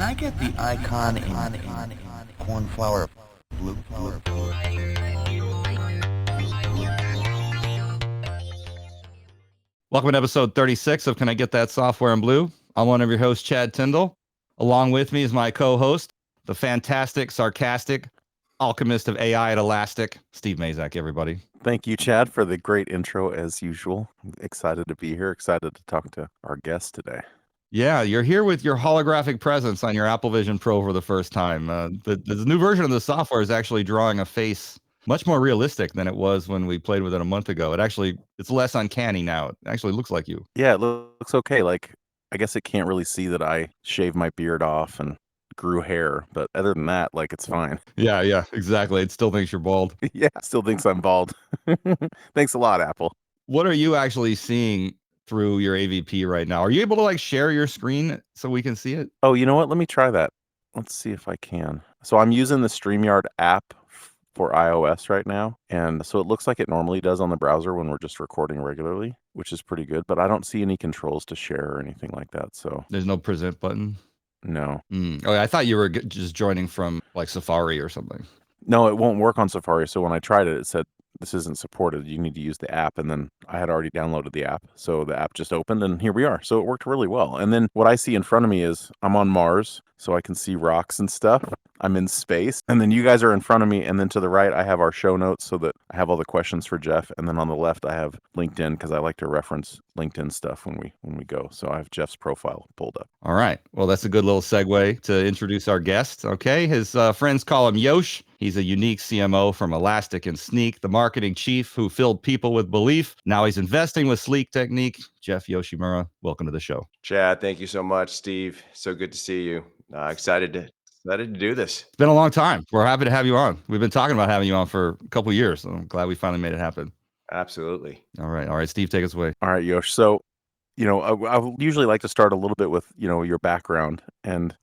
I get the icon in cornflower blue? Welcome to episode 36 of Can I Get That Software in Blue? I'm one of your hosts, Chad Tyndall. Along with me is my co-host, the fantastic, sarcastic, alchemist of AI at Elastic, Steve Mazak, everybody. Thank you, Chad, for the great intro as usual. I'm excited to be here, excited to talk to our guest today. Yeah, you're here with your holographic presence on your Apple Vision Pro for the first time. The new version of the software is actually drawing a face much more realistic than it was when we played with it a month ago. It's less uncanny now. It actually looks like you. Yeah, it looks okay. Like, I guess it can't really see that I shaved my beard off and grew hair, but other than that, like, it's fine. Yeah, exactly. It still thinks you're bald. Yeah, still thinks I'm bald. Thanks a lot, Apple. What are you actually seeing through your AVP right now? Are you able to share your screen so we can see it? Oh, you know what? Let me try that. Let's see if I can. So I'm using the StreamYard app for iOS right now. And so it looks like it normally does on the browser when we're just recording regularly, which is pretty good. But I don't see any controls to share or anything like that. So there's no present button? No. Oh, I thought you were just joining from Safari or something. No, it won't work on Safari. So when I tried it, it said, this isn't supported. You need to use the app. And then I had already downloaded the app. So the app just opened and here we are. So it worked really well. And then what I see in front of me is I'm on Mars, so I can see rocks and stuff. I'm in space. And then you guys are in front of me. And then to the right, I have our show notes so that I have all the questions for Jeff. And then on the left, I have LinkedIn because I like to reference LinkedIn stuff when we go. So I have Jeff's profile pulled up. All right. Well, that's a good little segue to introduce our guest. Okay. His friends call him Yosh. He's a unique CMO from Elastic and Snyk, the marketing chief who filled people with belief. Now he's investing with sleek technique. Jeff Yoshimura, welcome to the show. Chad, thank you so much, Steve. So good to see you. Excited to do this. It's been a long time. We're happy to have you on. We've been talking about having you on for a couple of years. So I'm glad we finally made it happen. Absolutely. All right, Steve, take us away. All right, Yosh. So, I usually like to start a little bit with, your background. And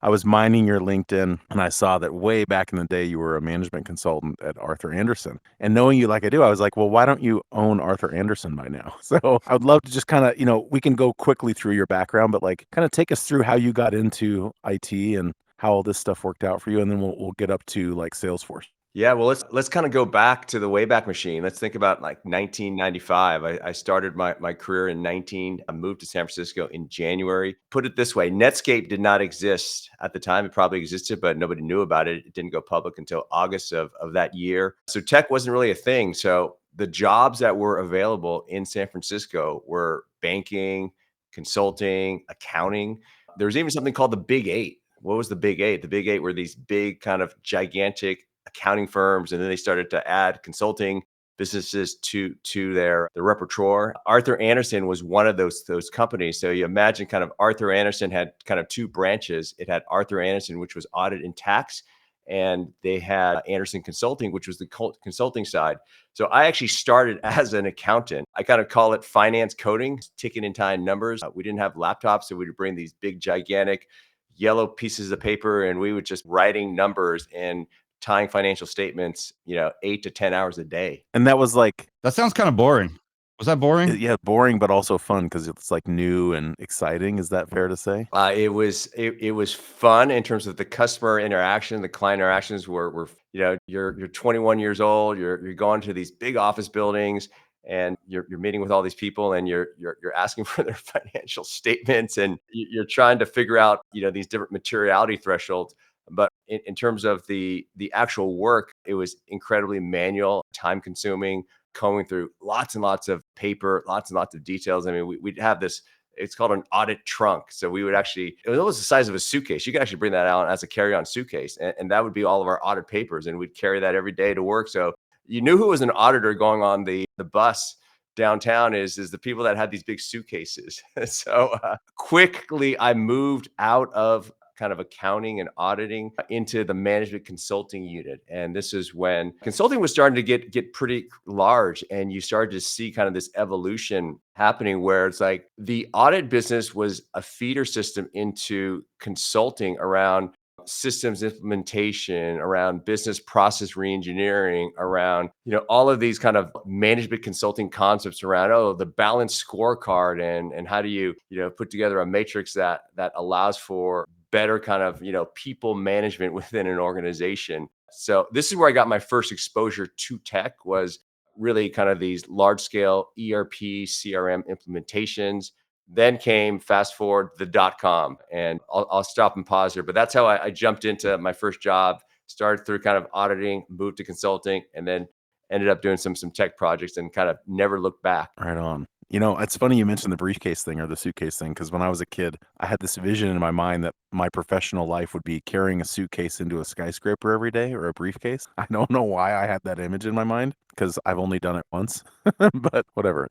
I was mining your LinkedIn and I saw that way back in the day you were a management consultant at Arthur Andersen. And knowing you like I do, I was like, well, why don't you own Arthur Andersen by now? So I would love to just kind of, we can go quickly through your background, but kind of take us through how you got into IT and how all this stuff worked out for you. And then we'll get up to Salesforce. Yeah, well, let's kind of go back to the Wayback Machine. Let's think about 1995. I started my career in 19. I moved to San Francisco in January. Put it this way, Netscape did not exist at the time. It probably existed, but nobody knew about it. It didn't go public until August of that year. So tech wasn't really a thing. So the jobs that were available in San Francisco were banking, consulting, accounting. There was even something called the Big Eight. What was the Big Eight? The Big Eight were these big kind of gigantic accounting firms, and then they started to add consulting businesses to their repertoire. Arthur Andersen was one of those companies. So you imagine kind of Arthur Andersen had kind of two branches. It had Arthur Andersen, which was audit and tax, and they had Andersen Consulting, which was the consulting side. So I actually started as an accountant. I kind of call it finance coding, ticking and tying numbers. We didn't have laptops, so we would bring these big, gigantic yellow pieces of paper, and we would just writing numbers and tying financial statements, 8 to 10 hours a day. And that was that sounds kind of boring. Was that boring? Yeah, boring, but also fun because it's new and exciting. Is that fair to say? It was fun in terms of the customer interaction. The client interactions were you're 21 years old. You're going to these big office buildings and you're meeting with all these people and you're asking for their financial statements and you're trying to figure out these different materiality thresholds. But in terms of the actual work, it was incredibly manual, time consuming, combing through lots and lots of paper, lots and lots of details. I mean, we'd have this, it's called an audit trunk. So we would it was almost the size of a suitcase. You could actually bring that out as a carry-on suitcase. And that would be all of our audit papers. And we'd carry that every day to work. So you knew who was an auditor going on the bus downtown is the people that had these big suitcases. So quickly I moved out of kind of accounting and auditing into the management consulting unit. And this is when consulting was starting to get pretty large and you started to see kind of this evolution happening where it's like the audit business was a feeder system into consulting around systems implementation, around business process reengineering, around, all of these kind of management consulting concepts around, the balanced scorecard and how do you, put together a matrix that allows for better kind of, people management within an organization. So this is where I got my first exposure to tech, was really kind of these large scale ERP, CRM implementations. Then came, fast forward, the dot com. And I'll stop and pause here, but that's how I jumped into my first job. Started through kind of auditing, moved to consulting, and then ended up doing some tech projects and kind of never looked back. Right on. It's funny you mentioned the briefcase thing or the suitcase thing, because when I was a kid, I had this vision in my mind that my professional life would be carrying a suitcase into a skyscraper every day, or a briefcase. I don't know why I had that image in my mind, because I've only done it once, but whatever.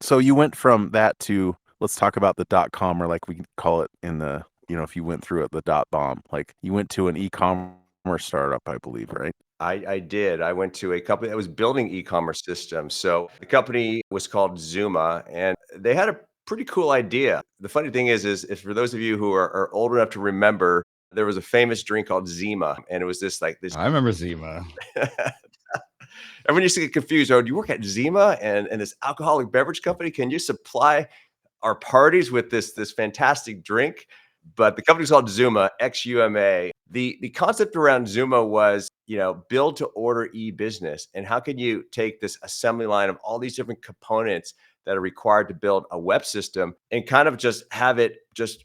So you went from that to, let's talk about the dot com, or like we call it in the, if you went through it, the dot bomb. Like you went to an e-commerce startup, I believe, right? I did. I went to a company that was building e-commerce systems. So the company was called Zuma, and they had a pretty cool idea. The funny thing is for those of you who are old enough to remember, there was a famous drink called Zima, and it was this. I remember Zima. Everyone used to get confused. Oh, do you work at Zima and this alcoholic beverage company? Can you supply our parties with this fantastic drink? But the company's called Zuma, XUMA. The concept around Zuma was, build to order e-business. And how can you take this assembly line of all these different components that are required to build a web system and kind of just have it just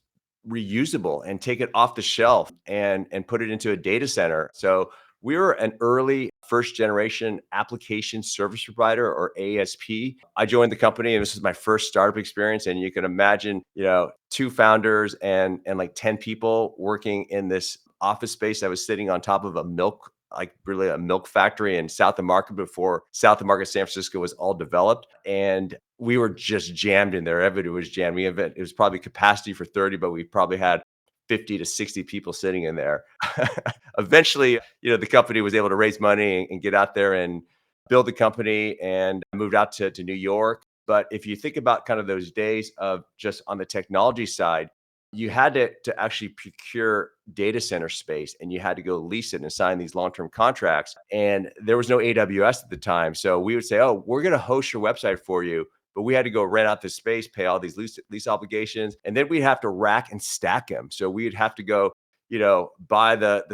reusable and take it off the shelf and put it into a data center. So we were an early first generation application service provider, or ASP. I joined the company and this was my first startup experience. And you can imagine, two founders and like 10 people working in this office space that was sitting on top of really a milk factory in South of Market, before South of Market, San Francisco was all developed. And we were just jammed in there. Everybody was jammed. It was probably capacity for 30, but we probably had 50 to 60 people sitting in there. Eventually, the company was able to raise money and get out there and build the company, and moved out to New York. But if you think about kind of those days of just on the technology side, you had to actually procure data center space, and you had to go lease it and sign these long-term contracts. And there was no AWS at the time. So we would say, oh, we're going to host your website for you. But we had to go rent out this space, pay all these lease obligations, and then we'd have to rack and stack them. So we'd have to go, buy the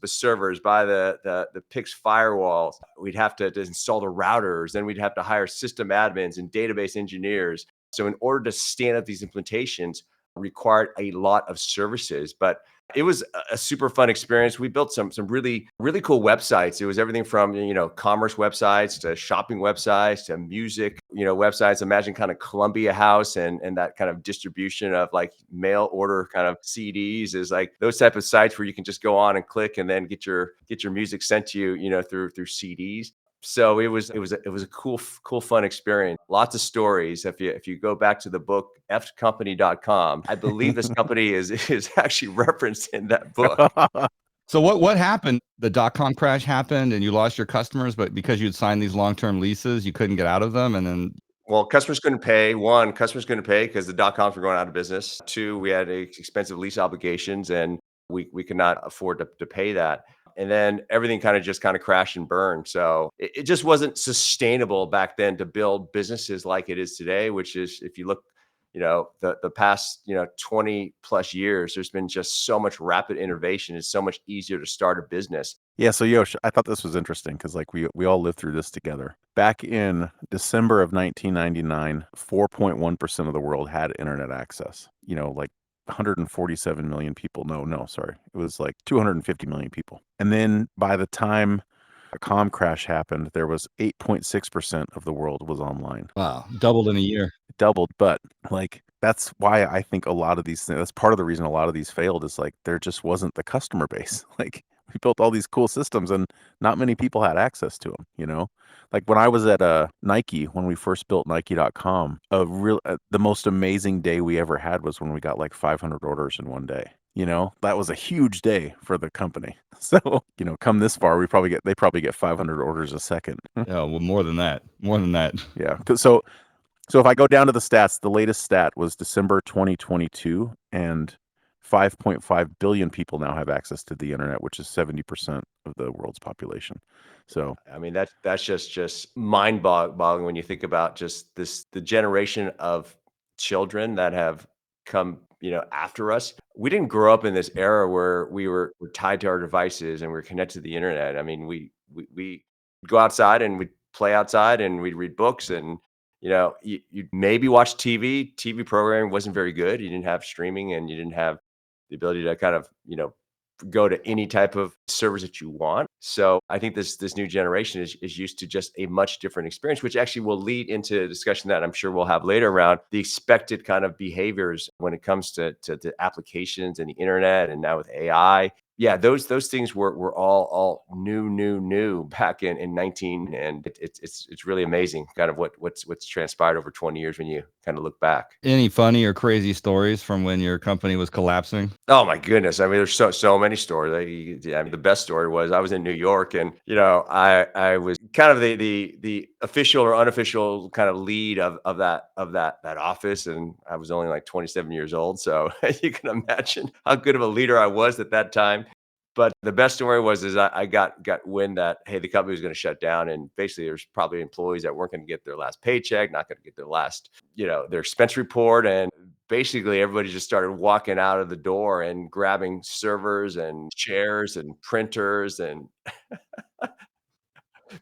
servers, buy the PIX firewalls. We'd have to install the routers. Then we'd have to hire system admins and database engineers. So in order to stand up these implementations, required a lot of services. But it was a super fun experience. We built some really, really cool websites. It was everything from, commerce websites to shopping websites to music, websites. Imagine kind of Columbia House and that kind of distribution of like mail order kind of CDs, is like those type of sites where you can just go on and click and then get your music sent to you, through CDs. So it was a cool, fun experience. Lots of stories. If you go back to the book fcompany.com, I believe this company is actually referenced in that book. So what happened? The dot-com crash happened and you lost your customers, but because you'd signed these long-term leases, you couldn't get out of them. And then, well, customers couldn't pay. One, customers couldn't pay because the dot-coms were going out of business. Two, we had expensive lease obligations, and we could not afford to pay that. And then everything kind of crashed and burned. So it just wasn't sustainable back then to build businesses like it is today, which is, if you look, the past, 20 plus years, there's been just so much rapid innovation. It's so much easier to start a business. Yeah, so Yosh, I thought this was interesting because like we all lived through this together. Back in December of 1999, 4.1% of the world had internet access. Like 147 million people. No, sorry. It was like 250 million people. And then by the time a com crash happened, there was 8.6% of the world was online. wow, doubled in a year. Doubled, but like that's why I think a lot of these things, that's part of the reason a lot of these failed, is like there just wasn't the customer base. Like we built all these cool systems and not many people had access to them. Like when I was at Nike, when we first built Nike.com, the most amazing day we ever had was when we got like 500 orders in one day. That was a huge day for the company. So, come this far, they probably get 500 orders a second. Yeah, well, more than that. Yeah. So if I go down to the stats, the latest stat was December 2022, and 5.5 billion people now have access to the internet, which is 70% of the world's population. So, I mean, that's just mind-boggling when you think about just the generation of children that have come, after us. We didn't grow up in this era where we're tied to our devices and we're connected to the internet. I mean, we go outside and we play outside and we'd read books and you maybe watch TV. TV programming wasn't very good. You didn't have streaming and you didn't have the ability to kind of, go to any type of service that you want. So I think this new generation is used to just a much different experience, which actually will lead into a discussion that I'm sure we'll have later around the expected kind of behaviors when it comes to applications and the internet and now with AI. Yeah, those things were all new back in 19, and it's really amazing kind of what's transpired over 20 years when you kind of look back. Any funny or crazy stories from when your company was collapsing? Oh my goodness. I mean, there's so many stories. I mean, the best story was I was in New York and, I was kind of the official or unofficial kind of lead of that office. And I was only like 27 years old. So you can imagine how good of a leader I was at that time. But the best story is I got wind that, hey, the company was going to shut down. And basically there's probably employees that weren't going to get their last paycheck, not going to get their last, their expense report. And basically everybody just started walking out of the door and grabbing servers and chairs and printers and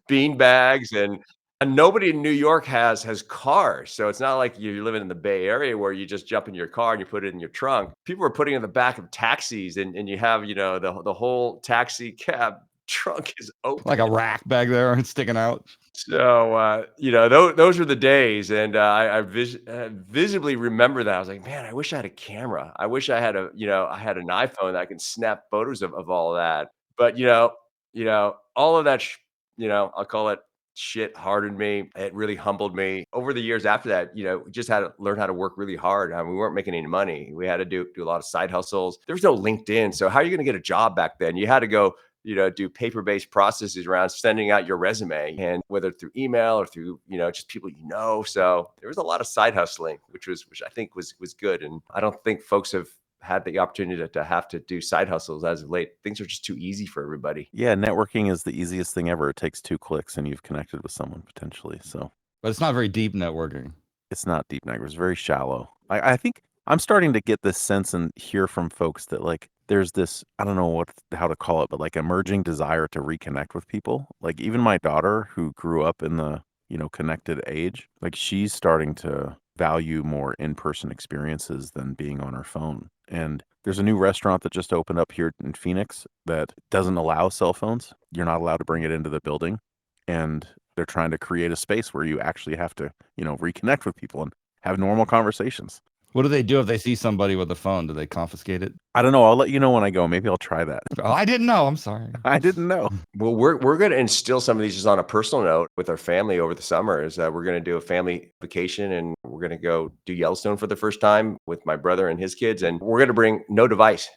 bean bags and nobody in New York has cars. So it's not like you're living in the Bay Area where you just jump in your car and you put it in your trunk. People are putting it in the back of taxis and you have, the whole taxi cab trunk is open. Like a rack back there and sticking out? So, those were the days, and I visibly remember that. I was like, man, I wish I had a camera. I wish I had I had an iPhone that I can snap photos of all of that. But all of that, I'll call it shit, hardened me. It really humbled me. Over the years after that, we just had to learn how to work really hard. I mean, we weren't making any money. We had to do a lot of side hustles. There was no LinkedIn, so how are you going to get a job back then? You had to go do paper-based processes around sending out your resume and whether through email or through, just people. So there was a lot of side hustling, which I think was good. And I don't think folks have had the opportunity to have to do side hustles as of late. Things are just too easy for everybody. Yeah, networking is the easiest thing ever. It takes 2 clicks and you've connected with someone potentially. So But it's not very deep networking. it's not deep network. It's very shallow. I think I'm starting to get this sense and hear from folks that like there's this, I don't know how to call it, but like emerging desire to reconnect with people. Like even my daughter who grew up in the, connected age, like she's starting to value more in-person experiences than being on her phone. And there's a new restaurant that just opened up here in Phoenix that doesn't allow cell phones. You're not allowed to bring it into the building. And they're trying to create a space where you actually have to, reconnect with people and have normal conversations. What do they do if they see somebody with a phone? Do they confiscate it? I don't know. I'll let you know when I go. Maybe I'll try that. Oh, I didn't know. I'm sorry. I didn't know. Well, we're going to instill some of these just on a personal note with our family over the summer. Is that we're going to do a family vacation and we're going to go do Yellowstone for the first time with my brother and his kids, and we're going to bring no device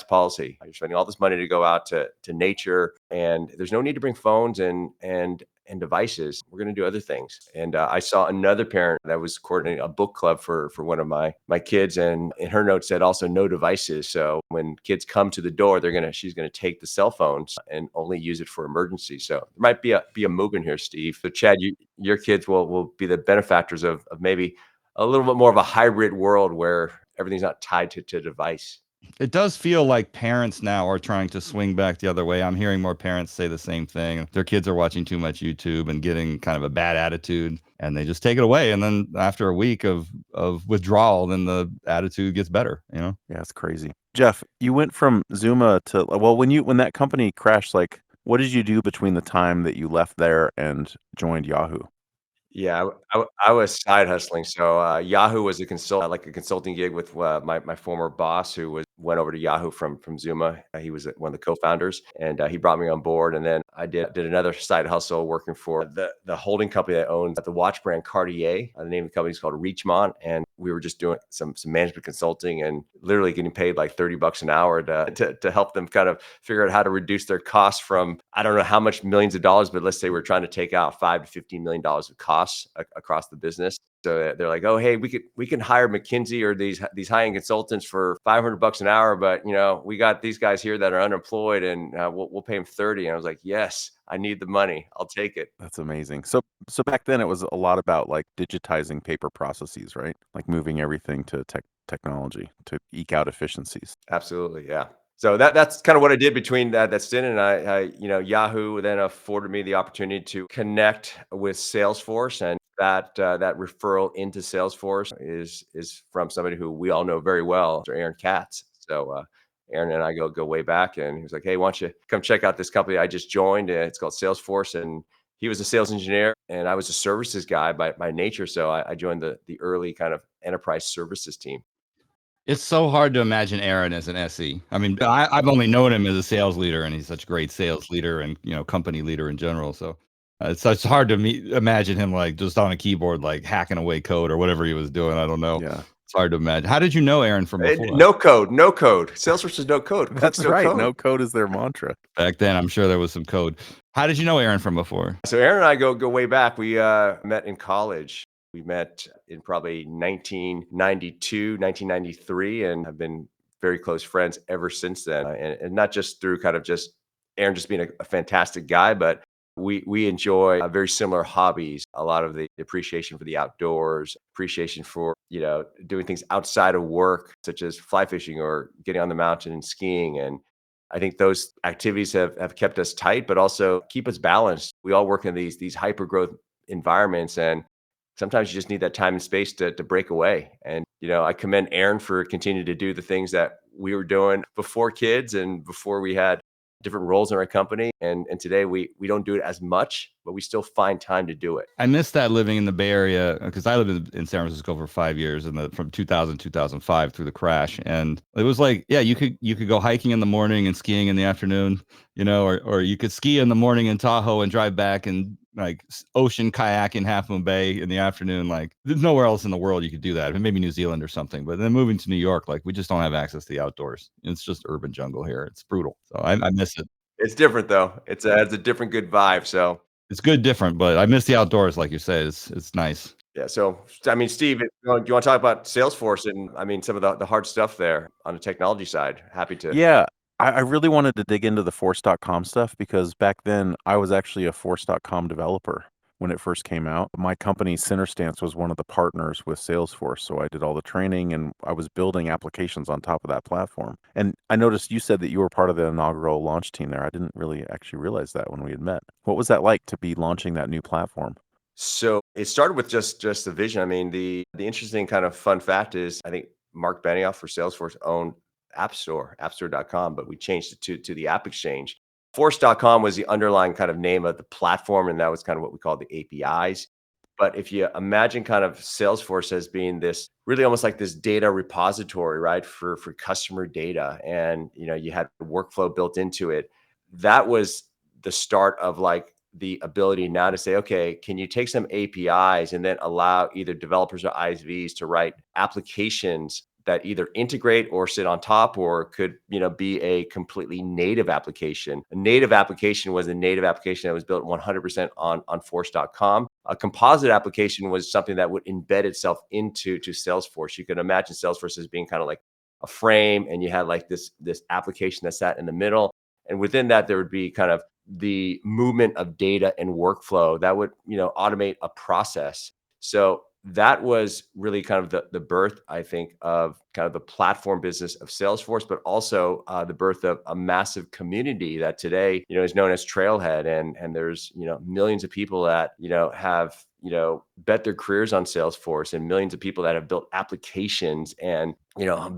policy. You're spending all this money to go out to nature, and there's no need to bring phones and devices. We're going to do other things. And I saw another parent that was coordinating a book club for one of my kids, and in her note said also no devices. So when kids come to the door, she's gonna take the cell phones and only use it for emergency. So there might be a move in here, Steve. So Chad, your kids will be the benefactors of maybe a little bit more of a hybrid world where everything's not tied to device. It does feel like parents now are trying to swing back the other way. I'm hearing more parents say the same thing. Their kids are watching too much YouTube and getting kind of a bad attitude, and they just take it away. And then after a week of withdrawal, then the attitude gets better, Yeah, it's crazy. Jeff, you went from Zuma to, well, when that company crashed, like, what did you do between the time that you left there and joined Yahoo? Yeah, I was side hustling. So Yahoo was a consulting gig with my former boss, who went over to Yahoo from Zuma. He was one of the co-founders, and he brought me on board. And then I did another side hustle working for the holding company that owns the watch brand Cartier. The name of the company is called Richemont, and we were just doing some management consulting and literally getting paid like $30 an hour to help them kind of figure out how to reduce their costs from, I don't know how much millions of dollars, but let's say we're trying to take out $5 to $15 million of costs across the business. So they're like, oh, hey, we can hire McKinsey or these high end consultants for $500 an hour, but we got these guys here that are unemployed, and we'll pay them 30. And I was like, yes, I need the money. I'll take it. That's amazing. So back then it was a lot about like digitizing paper processes, right? Like moving everything to technology to eke out efficiencies. Absolutely, yeah. So that's kind of what I did between that stint, and Yahoo then afforded me the opportunity to connect with Salesforce, and that referral into Salesforce is from somebody who we all know very well, Mr. Aaron Katz. So Aaron and I go way back, and he was like, "Hey, why don't you come check out this company I just joined? It's called Salesforce." And he was a sales engineer, and I was a services guy by nature. So I joined the early kind of enterprise services team. It's so hard to imagine Aaron as an SE. I mean, I've only known him as a sales leader, and he's such a great sales leader and company leader in general. So it's hard to imagine him like just on a keyboard, like hacking away code or whatever he was doing. I don't know. Yeah. It's hard to imagine. How did you know Aaron from before? No code, no code. Salesforce is no code. That's no right. code. No code is their mantra. Back then, I'm sure there was some code. How did you know Aaron from before? So Aaron and I go way back. We met in college. We met in probably 1992, 1993, and have been very close friends ever since then. And not just through kind of just Aaron just being a fantastic guy, but we enjoy very similar hobbies. A lot of the appreciation for the outdoors, appreciation for doing things outside of work, such as fly fishing or getting on the mountain and skiing. And I think those activities have kept us tight, but also keep us balanced. We all work in these hyper growth environments, and sometimes you just need that time and space to break away. And I commend Aaron for continuing to do the things that we were doing before kids and before we had different roles in our company. And today we don't do it as much, but we still find time to do it. I miss that living in the Bay Area because I lived in San Francisco for 5 years from 2000 2005 through the crash, and it was like, yeah, you could go hiking in the morning and skiing in the afternoon, or you could ski in the morning in Tahoe and drive back and like ocean kayak in Half Moon Bay in the afternoon. Like there's nowhere else in the world you could do that. Maybe New Zealand or something, but then moving to New York, like we just don't have access to the outdoors. It's just urban jungle here. It's brutal. So I miss it. It's different though. It's a different good vibe. So It's good, different, but I miss the outdoors, like you said. It's nice. yeah. So I mean, Steve, do you want to talk about Salesforce and I mean some of the hard stuff there on the technology side? Happy to. Yeah. I really wanted to dig into the Force.com stuff because back then I was actually a Force.com developer when it first came out. My company, Centerstance, was one of the partners with Salesforce. So I did all the training and I was building applications on top of that platform. And I noticed you said that you were part of the inaugural launch team there. I didn't really actually realize that when we had met. What was that like to be launching that new platform? So it started with just the vision. I mean, the interesting kind of fun fact is I think Mark Benioff for Salesforce owned App Store, appstore.com, but we changed it to the App Exchange. Force.com was the underlying kind of name of the platform, and that was kind of what we call the APIs. But if you imagine kind of Salesforce as being this really almost like this data repository, right, for customer data, and you had workflow built into it, that was the start of like the ability now to say, okay, can you take some APIs and then allow either developers or ISVs to write applications that either integrate or sit on top or could, be a completely native application. A native application was a native application that was built 100% on Force.com. A composite application was something that would embed itself into Salesforce. You could imagine Salesforce as being kind of like a frame, and you had like this application that sat in the middle. And within that, there would be kind of the movement of data and workflow that would, automate a process. So that was really kind of the birth, I think, of kind of the platform business of Salesforce, but also the birth of a massive community that today, is known as Trailhead. And there's, millions of people that, have, bet their careers on Salesforce, and millions of people that have built applications and,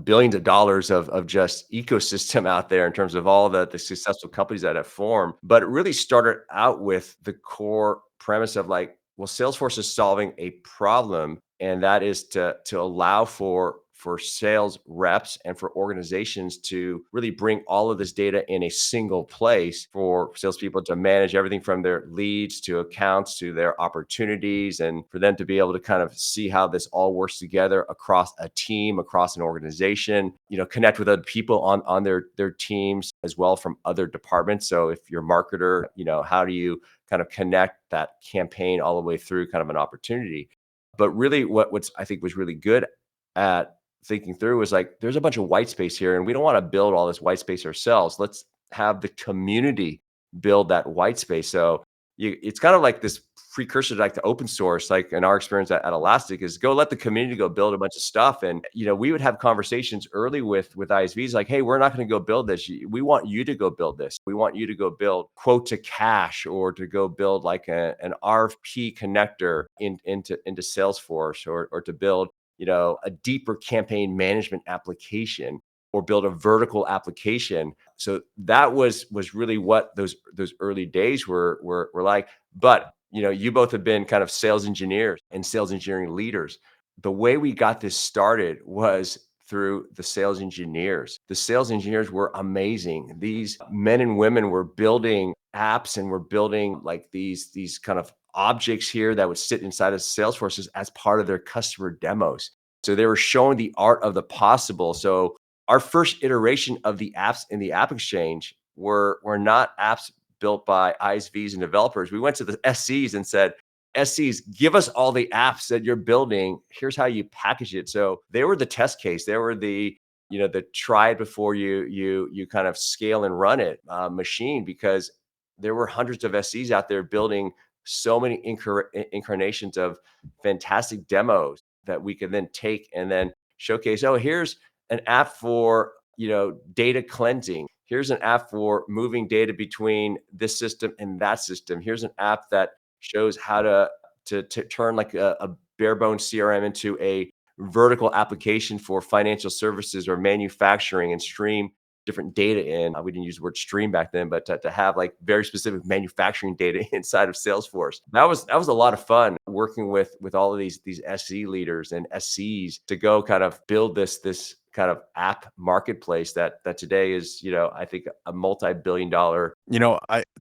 billions of dollars of just ecosystem out there in terms of all the successful companies that have formed. But it really started out with the core premise of like, well, Salesforce is solving a problem, and that is to allow for sales reps and for organizations to really bring all of this data in a single place for salespeople to manage everything from their leads to accounts to their opportunities, and for them to be able to kind of see how this all works together across a team, across an organization, connect with other people on their teams as well from other departments. So if you're a marketer, how do you kind of connect that campaign all the way through kind of an opportunity? But really what's I think was really good at thinking through was like, there's a bunch of white space here and we don't want to build all this white space ourselves. Let's have the community build that white space. So it's kind of like this precursor to like the open source, like in our experience at Elastic is go let the community go build a bunch of stuff. And, we would have conversations early with ISVs like, hey, we're not going to go build this. We want you to go build this. We want you to go build quote to cash or to go build like an RFP connector into Salesforce or to build, a deeper campaign management application or build a vertical application. So that was really what those early days were like. But you both have been kind of sales engineers and sales engineering leaders. The way we got this started was through the sales engineers. The sales engineers were amazing. These men and women were building apps and were building like these kind of objects here that would sit inside of Salesforce as part of their customer demos. So they were showing the art of the possible. So our first iteration of the apps in the App Exchange were not apps built by ISVs and developers. We went to the SCs and said, SCs, give us all the apps that you're building. Here's how you package it. So they were the test case. They were the try it before you kind of scale and run it machine, because there were hundreds of SCs out there building so many incarnations of fantastic demos that we could then take and then showcase. Oh, here's an app for data cleansing. Here's an app for moving data between this system and that system. Here's an app that shows how to turn like a bare bones CRM into a vertical application for financial services or manufacturing and stream different data in. We didn't use the word stream back then, but to have like very specific manufacturing data inside of Salesforce. That was a lot of fun working with all of these SC leaders and SCs to go kind of build this kind of app marketplace that today is, I think a multi-billion-dollar.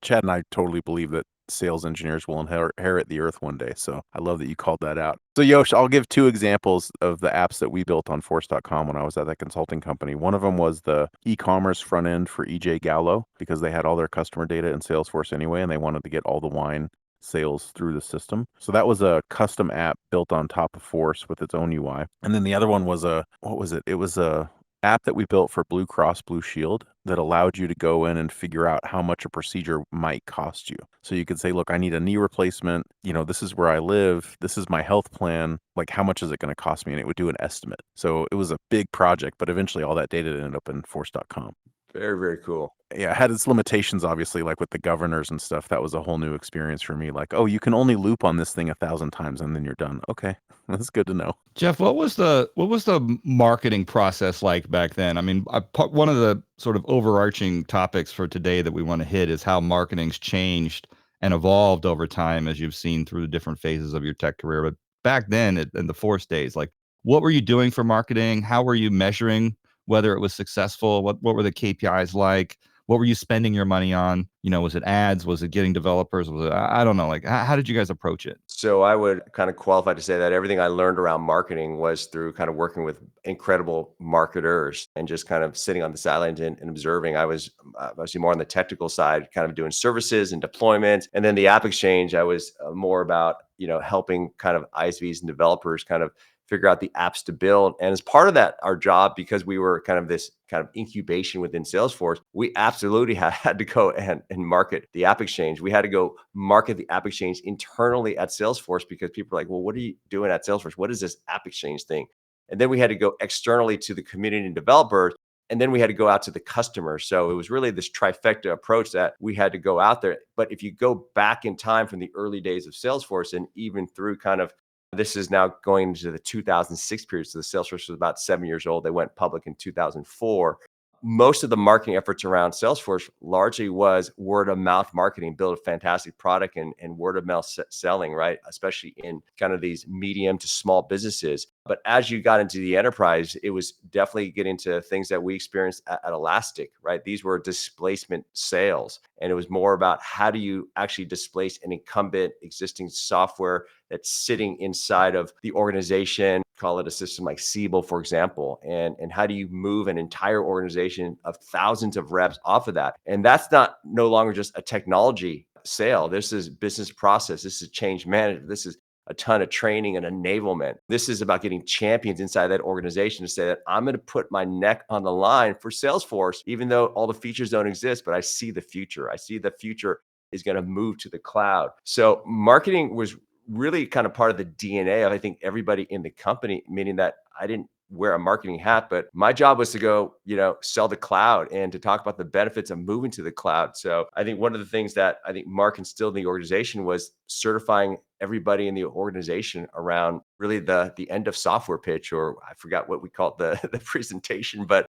Chad and I totally believe that sales engineers will inherit the earth one day. So I love that you called that out. So Yosh, I'll give two examples of the apps that we built on Force.com when I was at that consulting company. One of them was the e-commerce front end for EJ Gallo, because they had all their customer data in Salesforce anyway, and they wanted to get all the wine sales through the system. So that was a custom app built on top of Force with its own UI. And then the other one was what was it? It was a app that we built for Blue Cross Blue Shield that allowed you to go in and figure out how much a procedure might cost you. So you could say, look, I need a knee replacement. This is where I live. This is my health plan. Like, how much is it going to cost me? And it would do an estimate. So it was a big project, but eventually all that data ended up in Force.com. Very, very cool. Yeah, it had its limitations, obviously, like with the governors and stuff. That was a whole new experience for me. Like, oh, you can only loop on this thing 1,000 times and then you're done. Okay, that's good to know. Jeff, what was the marketing process like back then? I mean, one of the sort of overarching topics for today that we want to hit is how marketing's changed and evolved over time, as you've seen through the different phases of your tech career. But back then, in the Force days, like, what were you doing for marketing? How were you measuring whether it was successful? What were the KPIs like? What were you spending your money on? Was it ads? Was it getting developers? Was it, I don't know. Like, how did you guys approach it? So I would kind of qualify to say that everything I learned around marketing was through kind of working with incredible marketers and just kind of sitting on the sidelines and observing. I was obviously more on the technical side, kind of doing services and deployment. And then the App Exchange, I was more about, helping kind of ISVs and developers kind of figure out the apps to build. And as part of that, our job, because we were kind of this kind of incubation within Salesforce, we absolutely had to go and market the App Exchange. We had to go market the App Exchange internally at Salesforce, because people are like, well, what are you doing at Salesforce? What is this App Exchange thing? And then we had to go externally to the community and developers. And then we had to go out to the customers. So it was really this trifecta approach that we had to go out there. But if you go back in time from the early days of Salesforce and even through kind of, this is now going into the 2006 period. So the Salesforce was about 7 years old. They went public in 2004. Most of the marketing efforts around Salesforce largely was word of mouth marketing, build a fantastic product and word of mouth selling, right? Especially in kind of these medium to small businesses. But as you got into the enterprise, it was definitely getting to things that we experienced at Elastic, right? These were displacement sales. And it was more about how do you actually displace an incumbent existing software that's sitting inside of the organization, call it a system like Siebel, for example, and how do you move an entire organization of thousands of reps off of that? And that's no longer just a technology sale. This is business process. This is change management. This is a ton of training and enablement. This is about getting champions inside that organization to say that I'm going to put my neck on the line for Salesforce, even though all the features don't exist, but I see the future. I see the future is going to move to the cloud. So marketing was really kind of part of the DNA of, I think, everybody in the company, meaning that I didn't wear a marketing hat, but my job was to go, sell the cloud and to talk about the benefits of moving to the cloud. So I think one of the things that I think Mark instilled in the organization was certifying everybody in the organization around really the end of software pitch, or I forgot what we called the presentation, but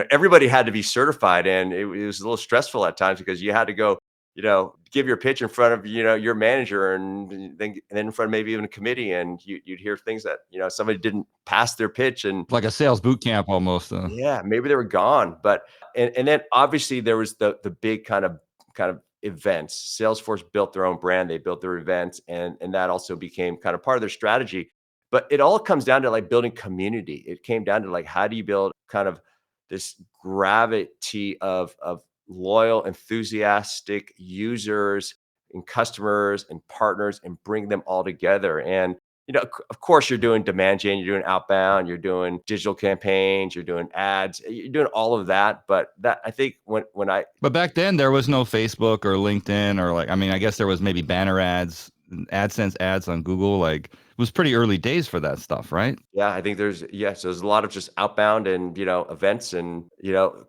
everybody had to be certified, and it was a little stressful at times because you had to go give your pitch in front of, your manager, and then in front of maybe even a committee, and you'd hear things that, somebody didn't pass their pitch, and Like a sales boot camp almost. yeah, maybe they were gone. But, and then obviously there was the big kind of events. Salesforce built their own brand. They built their events, and that also became kind of part of their strategy. But it all comes down to like building community. It came down to like, how do you build kind of this gravity of loyal, enthusiastic users and customers and partners, and bring them all together. And of course, you're doing demand gen, you're doing outbound, you're doing digital campaigns, you're doing ads, you're doing all of that. But that, I think, But back then there was no Facebook or LinkedIn, or I guess there was maybe banner ads, AdSense ads on Google. Like, it was pretty early days for that stuff, right? yeah, I think there's a lot of just outbound and, events and,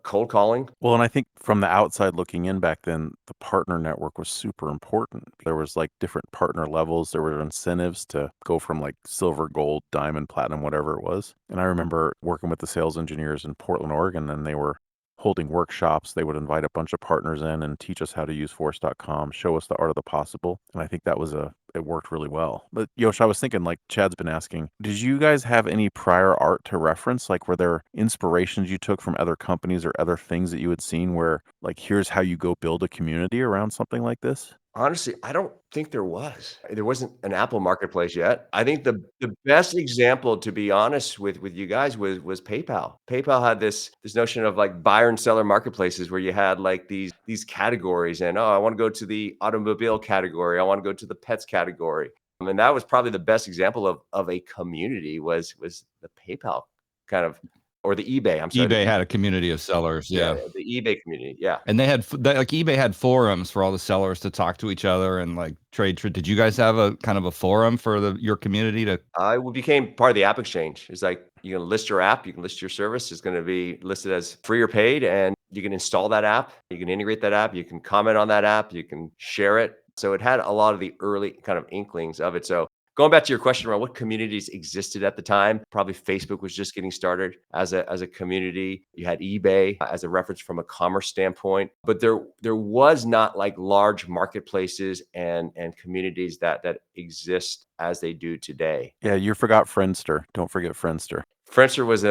cold calling. Well, and I think from the outside looking in back then, the partner network was super important. There was like different partner levels. There were incentives to go from like silver, gold, diamond, platinum, whatever it was. And I remember working with the sales engineers in Portland, Oregon, and they were holding workshops. They would invite a bunch of partners in and teach us how to use force.com, show us the art of the possible. And I think it worked really well. But Yosh, I was thinking, like Chad's been asking, did you guys have any prior art to reference? Like, were there inspirations you took from other companies or other things that you had seen where, like, here's how you go build a community around something like this? Honestly, I don't think there was. There wasn't an Apple Marketplace yet. I think the best example, to be honest with you guys, was PayPal. PayPal had this notion of like buyer and seller marketplaces where you had like these categories, and I want to go to the automobile category, I want to go to the pets category. And that was probably the best example of a community was the PayPal kind of, or the eBay. I'm sorry, eBay had a community of sellers. yeah, Yeah. the eBay community. Yeah. And they had like eBay had forums for all the sellers to talk to each other and like trade. Did you guys have a kind of a forum for your community to? We became part of the app exchange. It's like, you can list your app, you can list your service. It's going to be listed as free or paid, and you can install that app, you can integrate that app, you can comment on that app, you can share it. So it had a lot of the early kind of inklings of it. So going back to your question around what communities existed at the time, probably Facebook was just getting started as a community. You had eBay as a reference from a commerce standpoint, but there was not like large marketplaces and communities that exist as they do today. Yeah, you forgot Friendster. Don't forget Friendster. Friendster was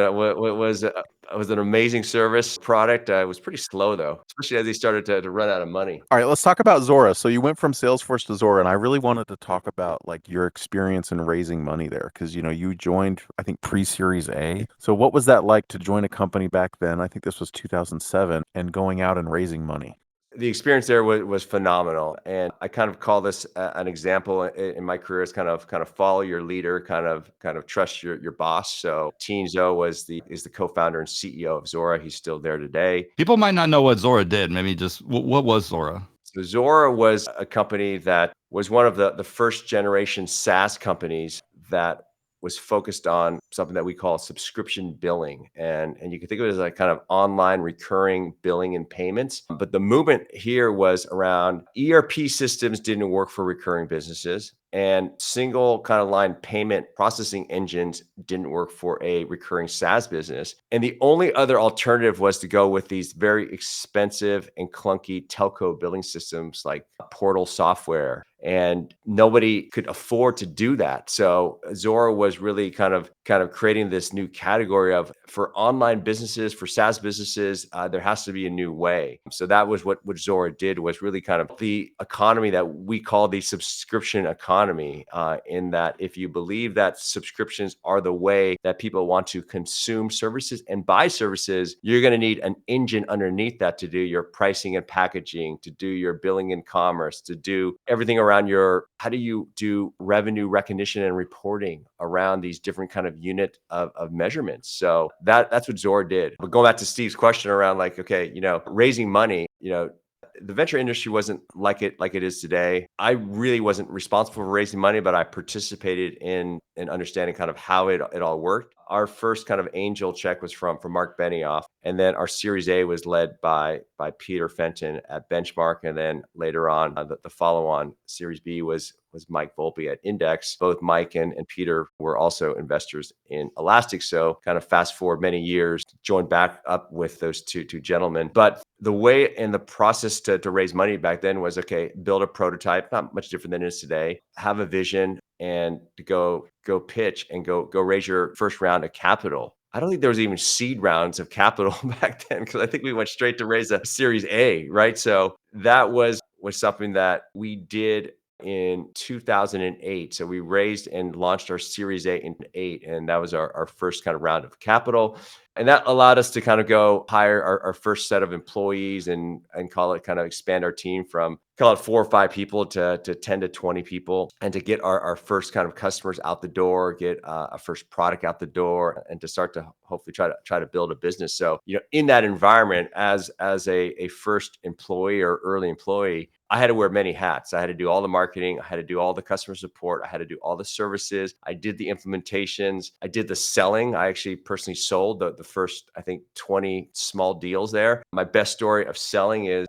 an amazing service product. It was pretty slow though, especially as they started to run out of money. All right, let's talk about Zuora. So you went from Salesforce to Zuora, and I really wanted to talk about like your experience in raising money there, because you joined, I think, pre-Series A. So what was that like to join a company back then? I think this was 2007, and going out and raising money. The experience there was phenomenal, and I kind of call this an example in my career is kind of follow your leader, kind of trust your boss. So Teen Zoe is the co-founder and CEO of Zuora. He's still there today. People might not know what Zuora did. Maybe just what was Zuora? So Zuora was a company that was one of the first generation SaaS companies that was focused on something that we call subscription billing. And you can think of it as like kind of online recurring billing and payments. But the movement here was around ERP systems didn't work for recurring businesses, and single kind of line payment processing engines didn't work for a recurring SaaS business. And the only other alternative was to go with these very expensive and clunky telco billing systems like Portal software. And nobody could afford to do that. So Zuora was really kind of kind of creating this new category of for online businesses, for SaaS businesses, there has to be a new way. So that was what Zuora did, was really kind of the economy that we call the subscription economy, in that if you believe that subscriptions are the way that people want to consume services and buy services, you're going to need an engine underneath that to do your pricing and packaging, to do your billing and commerce, to do everything around your, how do you do revenue recognition and reporting around these different kind of unit of measurements. So that's what Zuora did. But going back to Steve's question around like, okay, raising money, the venture industry wasn't like it is today. I really wasn't responsible for raising money, but I participated in understanding kind of how it all worked. Our first kind of angel check was from Mark Benioff, and then our Series A was led by Peter Fenton at Benchmark, and then later on the follow-on Series B was Mike Volpe at Index. Both Mike and Peter were also investors in Elastic. So kind of fast forward many years, joined back up with those two gentlemen. But the way and the process to raise money back then was, okay, build a prototype, not much different than it is today, have a vision, and to go pitch and go raise your first round of capital. I don't think there was even seed rounds of capital back then, because I think we went straight to raise a Series A, right? So that was something that we did in 2008. So we raised and launched our Series A in 8, and that was our first kind of round of capital. And that allowed us to kind of go hire our first set of employees and call it, kind of expand our team from, call it 4 or 5 people to 10 to 20 people, and to get our first kind of customers out the door, get a first product out the door, and to start to hopefully try to build a business. So, in that environment, as a first employee or early employee, I had to wear many hats. I had to do all the marketing. I had to do all the customer support. I had to do all the services. I did the implementations. I did the selling. I actually personally sold the first, I think, 20 small deals there. My best story of selling is,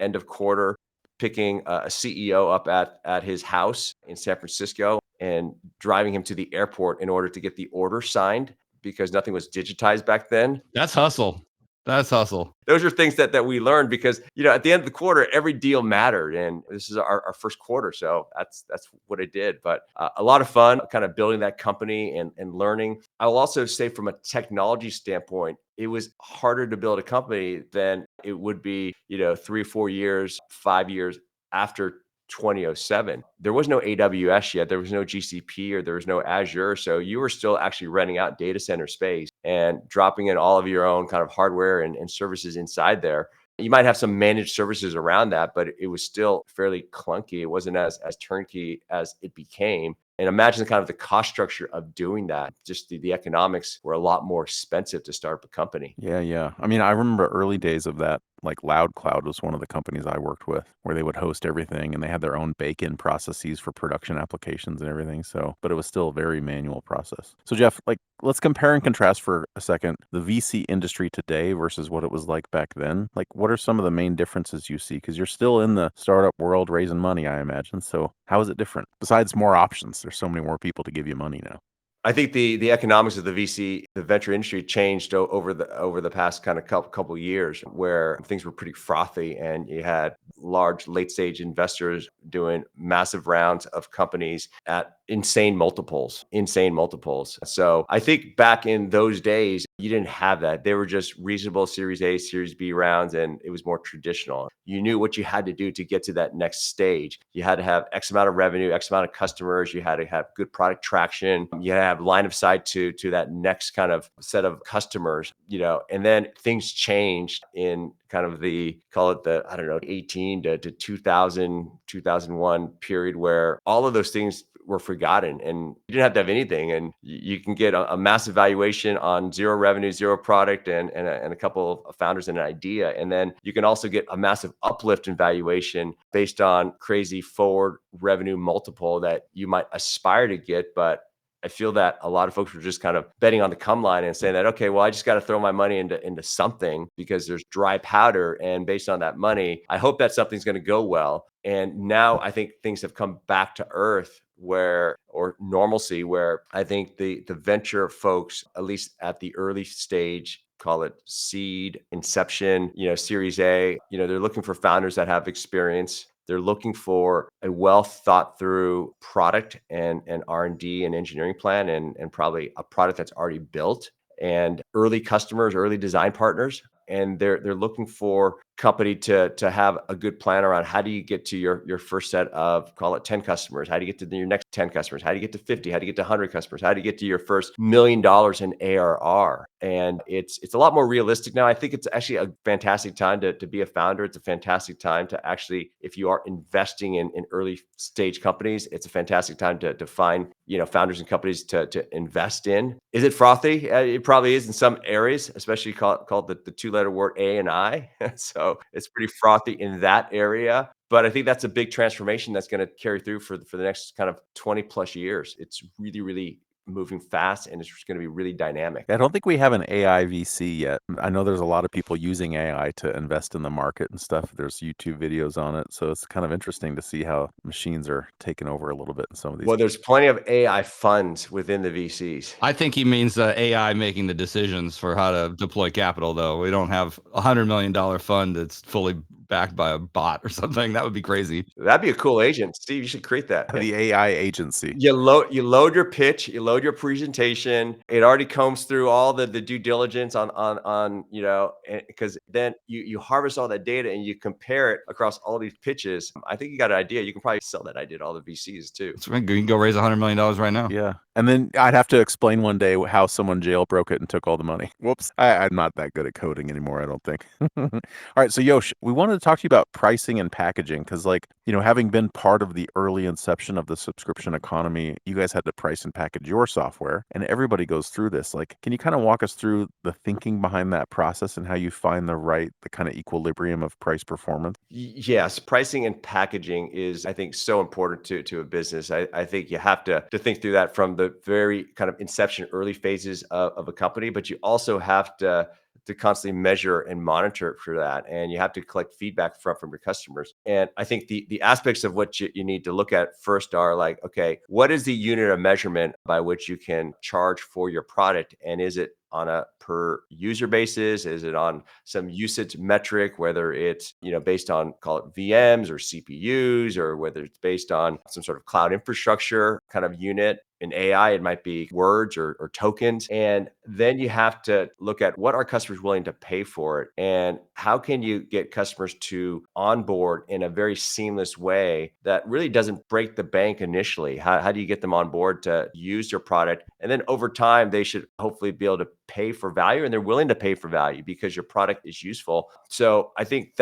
end of quarter, picking a CEO up at his house in San Francisco and driving him to the airport in order to get the order signed, because nothing was digitized back then. That's hustle. That's hustle. Those are things that we learned, because, at the end of the quarter, every deal mattered. And this is our first quarter. So that's what I did. But a lot of fun kind of building that company and learning. I will also say, from a technology standpoint, it was harder to build a company than it would be, 3 or 4 years, 5 years after 2007. There was no AWS yet. There was no GCP, or there was no Azure. So you were still actually renting out data center space and dropping in all of your own kind of hardware and services inside there. You might have some managed services around that, but it was still fairly clunky. It wasn't as turnkey as it became. And imagine kind of the cost structure of doing that. Just the economics were a lot more expensive to start up a company. Yeah. I mean, I remember early days of that. Like Loud Cloud was one of the companies I worked with, where they would host everything, and they had their own bake-in processes for production applications and everything. So, but it was still a very manual process. So Jeff, like, let's compare and contrast for a second the VC industry today versus what it was like back then. Like, what are some of the main differences you see? Because you're still in the startup world raising money, I imagine. So how is it different? Besides more options, there's so many more people to give you money now. I think the economics of the venture industry changed over the past kind of couple years, where things were pretty frothy, and you had large late stage investors doing massive rounds of companies at insane multiples. So I think back in those days, you didn't have that. They were just reasonable Series A, Series B rounds, and it was more traditional. You knew what you had to do to get to that next stage. You had to have X amount of revenue, X amount of customers. You had to have good product traction. You had to have line of sight to that next kind of set of customers, and then things changed in kind of call it the, 18 to 2000, 2001 period, where all of those things were forgotten, and you didn't have to have anything, and you can get a massive valuation on zero revenue, zero product, and a couple of founders and an idea. And then you can also get a massive uplift in valuation based on crazy forward revenue multiple that you might aspire to get. But I feel that a lot of folks were just kind of betting on the come line and saying that, okay, well, I just got to throw my money into something because there's dry powder. And based on that money, I hope that something's going to go well. And now I think things have come back to earth, or normalcy, where I think the venture folks, at least at the early stage, call it seed, inception, Series A, they're looking for founders that have experience. They're looking for a well thought through product and R&D and engineering plan and probably a product that's already built and early customers, early design partners. And they're looking for company to have a good plan around how do you get to your first set of, call it 10 customers, how do you get to your next 10 customers, how do you get to 50, how do you get to 100 customers, how do you get to your first $1 million in ARR. And it's a lot more realistic now. I think it's actually a fantastic time to be a founder. It's a fantastic time to actually, if you are investing in early stage companies, it's a fantastic time to find founders and companies to invest in. Is it frothy? It probably is in some areas, especially called the two-letter word A and I. So it's pretty frothy in that area. But I think that's a big transformation that's going to carry through for the next kind of 20 plus years. It's really, really moving fast and it's going to be really dynamic. I don't think we have an AI VC yet. I know there's a lot of people using AI to invest in the market and stuff. There's YouTube videos on it. So it's kind of interesting to see how machines are taking over a little bit in some of these. Well, there's plenty of AI funds within the VCs. I think he means AI making the decisions for how to deploy capital, though. We don't have $100 million fund that's fully backed by a bot or something. That would be crazy. That'd be a cool agent. Steve, you should create that. The AI agency. You load your pitch, you load your presentation. It already combs through all the due diligence on because then you harvest all that data and you compare it across all these pitches. I think you got an idea. You can probably sell that idea to all the VCs too. So you can go raise $100 million right now. Yeah. And then I'd have to explain one day how someone jailbroke it and took all the money. Whoops. I'm not that good at coding anymore, I don't think. All right. So Yosh, we wanted to talk to you about pricing and packaging because having been part of the early inception of the subscription economy, you guys had to price and package your software and everybody goes through this. Can you kind of walk us through the thinking behind that process and how you find the kind of equilibrium of price performance? Yes, pricing and packaging is, I think, so important to a business. I think you have to think through that from the very kind of inception, early phases of a company, but you also have to constantly measure and monitor for that. And you have to collect feedback from your customers. And I think the aspects of what you need to look at first are okay, what is the unit of measurement by which you can charge for your product? And is it on a per user basis? Is it on some usage metric, whether it's, based on, call it VMs or CPUs, or whether it's based on some sort of cloud infrastructure kind of unit? In AI, it might be words or tokens. And then you have to look at what are customers willing to pay for it and how can you get customers to onboard in a very seamless way that really doesn't break the bank initially. How do you get them on board to use your product? And then over time, they should hopefully be able to pay for value, and they're willing to pay for value because your product is useful. So I think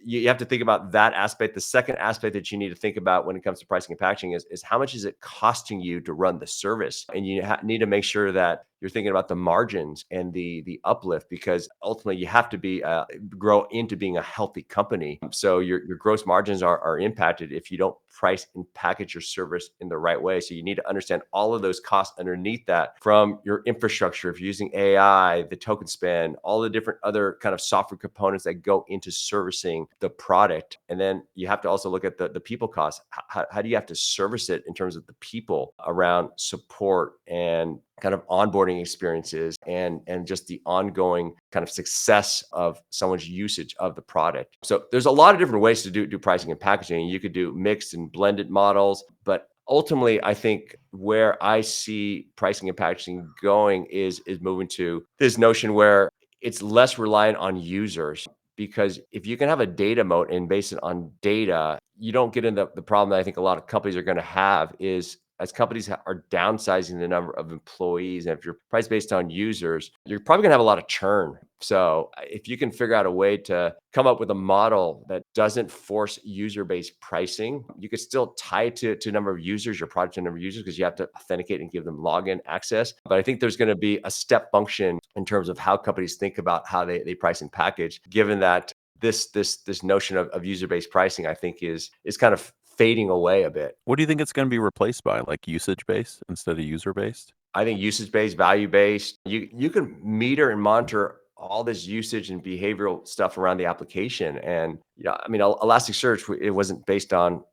you have to think about that aspect. The second aspect that you need to think about when it comes to pricing and packaging is how much is it costing you to run the service? And you need to make sure that you're thinking about the margins and the uplift, because ultimately you have to grow into being a healthy company. So your gross margins are impacted if you don't price and package your service in the right way. So you need to understand all of those costs underneath that, from your infrastructure, if you're using AI, the token spend, all the different other kind of software components that go into servicing the product. And then you have to also look at the people costs. How do you have to service it in terms of the people around support and kind of onboarding experiences and just the ongoing kind of success of someone's usage of the product. So there's a lot of different ways to do pricing and packaging. You could do mixed and blended models, but ultimately, I think where I see pricing and packaging going is moving to this notion where it's less reliant on users. Because if you can have a data moat and base it on data, you don't get into the problem that I think a lot of companies are going to have is, as companies are downsizing the number of employees, and if you're price based on users, you're probably gonna have a lot of churn. So if you can figure out a way to come up with a model that doesn't force user-based pricing, you could still tie it to number of users, your product to number of users, because you have to authenticate and give them login access. But I think there's gonna be a step function in terms of how companies think about how they price and package, given that this notion of user-based pricing, I think is kind of fading away a bit. What do you think it's going to be replaced by, like usage-based instead of user-based? I think usage-based, value-based, you can meter and monitor all this usage and behavioral stuff around the application. And, I mean, Elasticsearch, it wasn't based on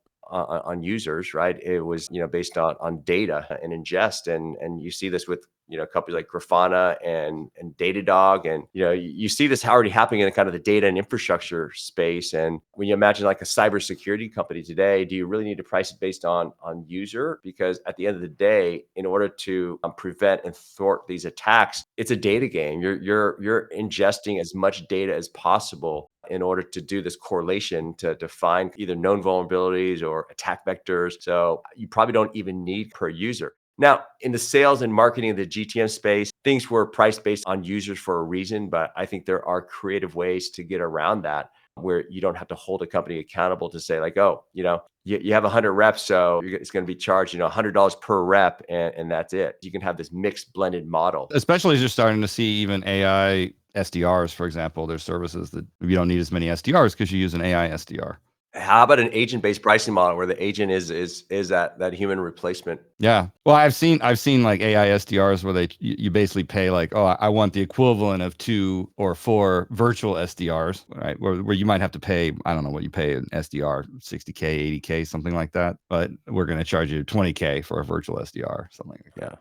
users, right? It was, based on data and ingest. And you see this with, companies like Grafana and Datadog. And, you see this already happening in kind of the data and infrastructure space. And when you imagine like a cybersecurity company today, do you really need to price it based on user? Because at the end of the day, in order to prevent and thwart these attacks, it's a data game. You're ingesting as much data as possible in order to do this correlation to find either known vulnerabilities or attack vectors. So you probably don't even need per user. Now, in the sales and marketing of the GTM space, things were priced based on users for a reason, but I think there are creative ways to get around that where you don't have to hold a company accountable to say like, oh, you have 100 reps, so it's going to be charged, $100 per rep, and that's it. You can have this mixed blended model. Especially as you're starting to see even AI SDRs, for example. There's services that you don't need as many SDRs because you use an AI SDR. How about an agent-based pricing model where the agent is that human replacement? Yeah. Well, I've seen like AI SDRs where you basically pay like, oh, I want the equivalent of 2 or 4 virtual SDRs, right? Where you might have to pay, I don't know what you pay an SDR, $60K, $80K, something like that. But we're going to charge you $20K for a virtual SDR, something like that. Yeah.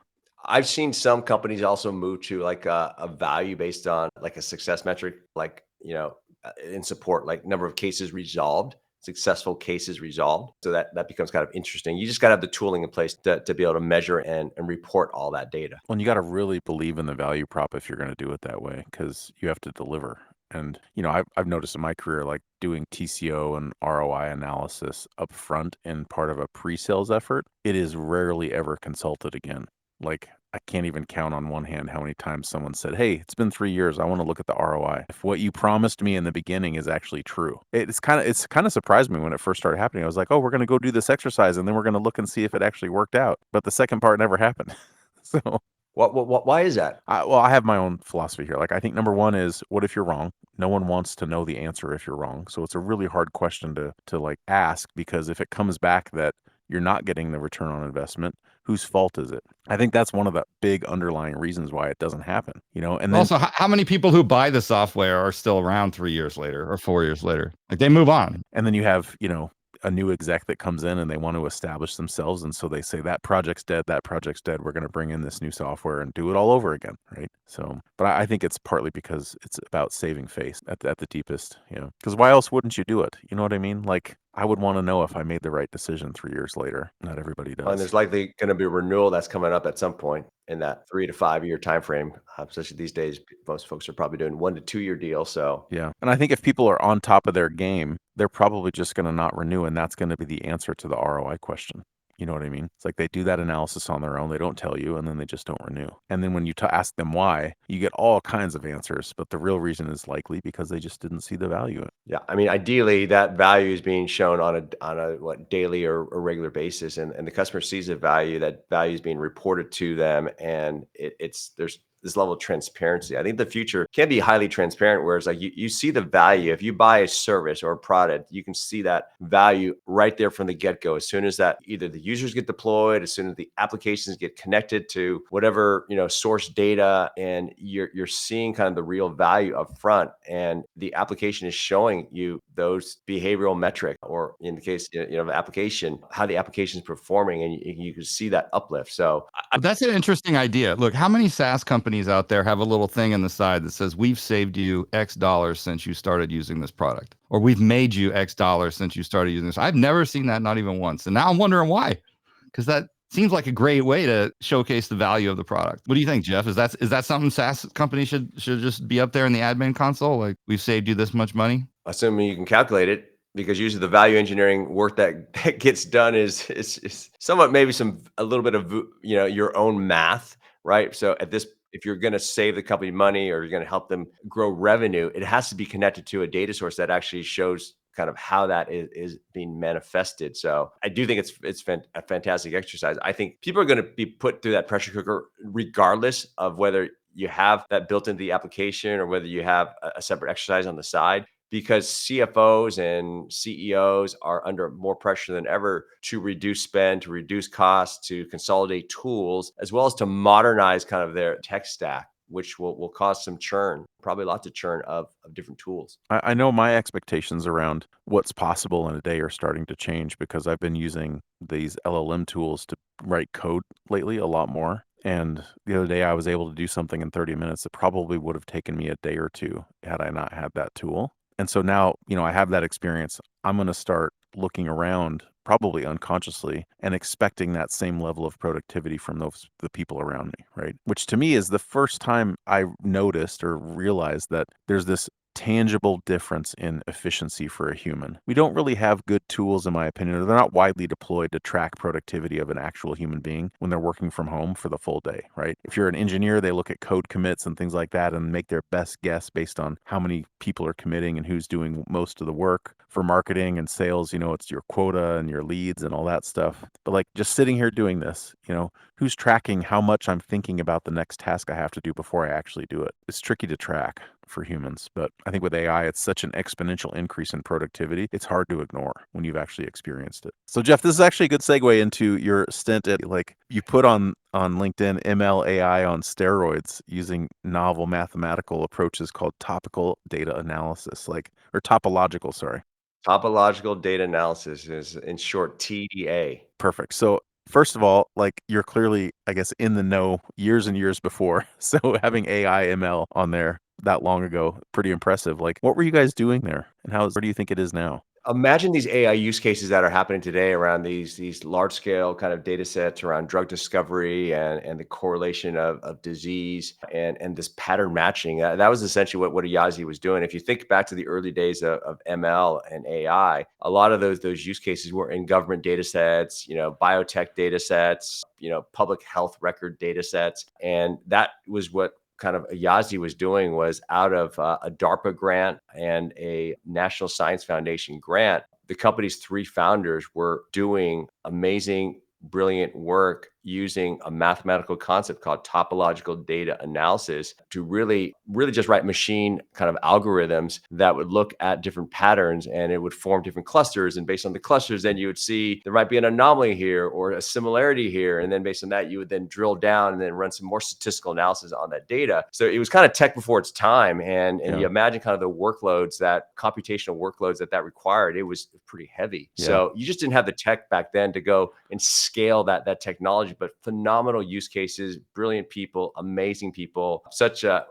I've seen some companies also move to like a value based on like a success metric, like, in support, like number of cases resolved, successful cases resolved. So that becomes kind of interesting. You just got to have the tooling in place to be able to measure and report all that data. Well, and you got to really believe in the value prop if you're going to do it that way, because you have to deliver. And, I've noticed in my career, like doing TCO and ROI analysis up front in part of a pre-sales effort, it is rarely ever consulted again. Like, I can't even count on one hand how many times someone said, hey, it's been 3 years. I want to look at the ROI. If what you promised me in the beginning is actually true. It's kind of surprised me when it first started happening. I was like, oh, we're going to go do this exercise and then we're going to look and see if it actually worked out. But the second part never happened. So Why is that? I have my own philosophy here. Like, I think number one is, what if you're wrong? No one wants to know the answer if you're wrong. So it's a really hard question to like ask, because if it comes back that you're not getting the return on investment, whose fault is it? I think that's one of the big underlying reasons why it doesn't happen, and then Also, how many people who buy the software are still around 3 years later or 4 years later? Like, they move on. and then you have, a new exec that comes in and they want to establish themselves. And so they say, that project's dead. We're going to bring in this new software and do it all over again. Right. So, but I think it's partly because it's about saving face at the deepest, because why else wouldn't you do it? You know what I mean? Like, I would want to know if I made the right decision 3 years later. Not everybody does. And there's likely going to be a renewal that's coming up at some point in that 3 to 5 year time frame. Especially these days, most folks are probably doing 1 to 2 year deals. So yeah, and I think if people are on top of their game, they're probably just going to not renew, and that's going to be the answer to the ROI question. You know what I mean? It's like they do that analysis on their own. They don't tell you, and then they just don't renew. And then when you ask them why, you get all kinds of answers. But the real reason is likely because they just didn't see the value in it. yeah, I mean, ideally, that value is being shown on a daily or regular basis, and the customer sees the value. That value is being reported to them, and there's this level of transparency. I think the future can be highly transparent, whereas like you see the value. If you buy a service or a product, you can see that value right there from the get-go. As soon as that either the users get deployed, as soon as the applications get connected to whatever, source data, and you're seeing kind of the real value up front, and the application is showing you those behavioral metric, or in the case, of the application, how the application is performing, and you can see that uplift. So That's an interesting idea. Look, how many SaaS companies out there have a little thing on the side that says, we've saved you X dollars since you started using this product, or we've made you X dollars since you started using this? I've never seen that, not even once. And now I'm wondering why, because that seems like a great way to showcase the value of the product. What do you think, Jeff? Is that something SaaS companies should just be up there in the admin console? Like, we've saved you this much money? assuming you can calculate it, because usually the value engineering work that gets done is somewhat maybe a little bit of your own math, right? So if you're going to save the company money or you're going to help them grow revenue, it has to be connected to a data source that actually shows kind of how that is being manifested. So I do think it's a fantastic exercise. I think people are going to be put through that pressure cooker regardless of whether you have that built into the application or whether you have a separate exercise on the side, because CFOs and CEOs are under more pressure than ever to reduce spend, to reduce costs, to consolidate tools, as well as to modernize kind of their tech stack, which will cause some churn, probably lots of churn of different tools. I know my expectations around what's possible in a day are starting to change, because I've been using these LLM tools to write code lately a lot more. And the other day I was able to do something in 30 minutes that probably would have taken me a day or two had I not had that tool. And so now, I have that experience. I'm going to start looking around, probably unconsciously, and expecting that same level of productivity from the people around me, right? Which to me is the first time I noticed or realized that there's this tangible difference in efficiency for a human. We don't really have good tools, in my opinion, or they're not widely deployed to track productivity of an actual human being when they're working from home for the full day, right? If you're an engineer, they look at code commits and things like that and make their best guess based on how many people are committing and who's doing most of the work. For marketing and sales, it's your quota and your leads and all that stuff. But like just sitting here doing this, who's tracking how much I'm thinking about the next task I have to do before I actually do it? It's tricky to track for humans, but I think with AI, it's such an exponential increase in productivity. It's hard to ignore when you've actually experienced it. So Jeff, this is actually a good segue into your stint at you put on LinkedIn ML AI on steroids using novel mathematical approaches called topical data analysis, or topological, sorry. Topological data analysis is in short TDA. Perfect. So first of all, you're clearly, I guess, in the know years and years before. So having AI ML on there that long ago, pretty impressive. Like, what were you guys doing there, and where do you think it is now? Imagine these AI use cases that are happening today around these large scale kind of data sets around drug discovery and the correlation of disease and this pattern matching. That was essentially what Ayazi was doing. If you think back to the early days of ML and AI, a lot of those use cases were in government data sets, biotech data sets, public health record data sets. And that was what kind of Ayazi was doing, was out of a DARPA grant and a National Science Foundation grant. The company's three founders were doing amazing, brilliant work using a mathematical concept called topological data analysis to really just write machine kind of algorithms that would look at different patterns, and it would form different clusters. And based on the clusters, then you would see there might be an anomaly here or a similarity here. And then based on that, you would then drill down and then run some more statistical analysis on that data. So it was kind of tech before its time. And Yeah. you imagine kind of the workloads, that computational workloads that required, it was pretty heavy. Yeah. So you just didn't have the tech back then to go and scale that technology, but phenomenal use cases, brilliant people, amazing people.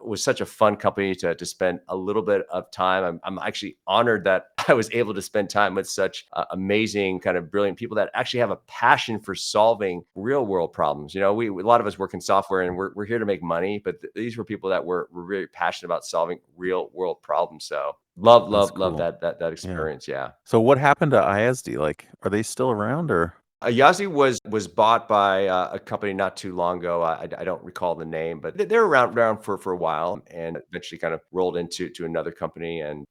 Was such a fun company to spend a little bit of time. I'm actually honored that I was able to spend time with such amazing, kind of brilliant people that actually have a passion for solving real world problems. A lot of us work in software and we're here to make money, but these were people that were really passionate about solving real world problems. So love cool. that experience. Yeah. So what happened to ISD? Are they still around, or? Ayazi was bought by a company not too long ago. I don't recall the name, but they're around for a while, and eventually kind of rolled into another company. And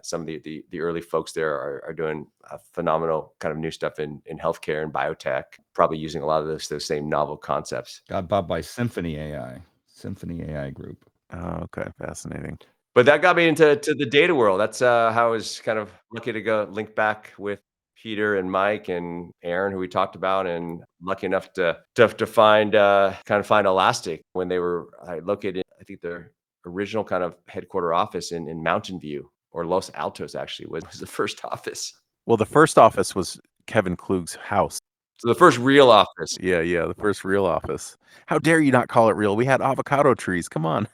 some of the early folks there are doing phenomenal kind of new stuff in healthcare and biotech, probably using a lot of those same novel concepts. Got bought by Symphony AI Group. Oh, okay, fascinating. But that got me into the data world. That's how I was kind of lucky to go link back with Peter and Mike and Aaron, who we talked about, and lucky enough to find find Elastic when they were located. I think their original kind of headquarter office in Mountain View, or Los Altos actually was the first office. Well, the first office was Kevin Klug's house. So the first real office. Yeah, the first real office. How dare you not call it real? We had avocado trees. Come on.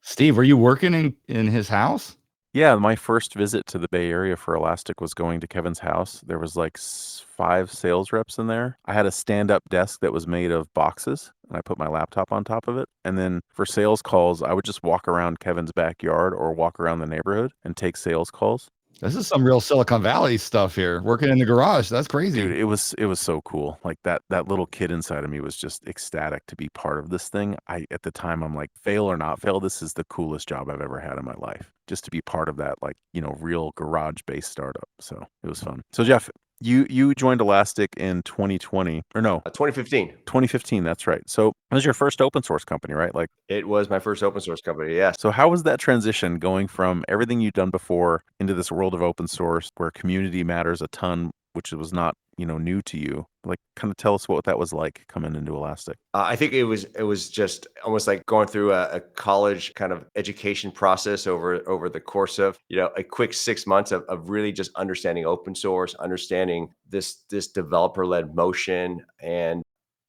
Steve, were you working in his house? Yeah, my first visit to the Bay Area for Elastic was going to Kevin's house. There was 5 sales reps in there. I had a stand-up desk that was made of boxes, and I put my laptop on top of it. And then for sales calls, I would just walk around Kevin's backyard or walk around the neighborhood and take sales calls. This is some real Silicon Valley stuff here. Working in the garage. That's crazy. Dude, it was so cool. That little kid inside of me was just ecstatic to be part of this thing. At the time, I'm like, fail or not fail, this is the coolest job I've ever had in my life. Just to be part of that, real garage-based startup. So it was fun. So Jeff, you joined Elastic in 2020, or no, 2015. 2015. That's right. So it was your first open source company, right? It was my first open source company. Yes. So how was that transition going from everything you'd done before into this world of open source where community matters a ton, which was not, new to you? Kind of tell us what that was like coming into Elastic. I think it was just almost like going through a college kind of education process over the course of a quick 6 months of really just understanding open source, understanding this developer led motion, and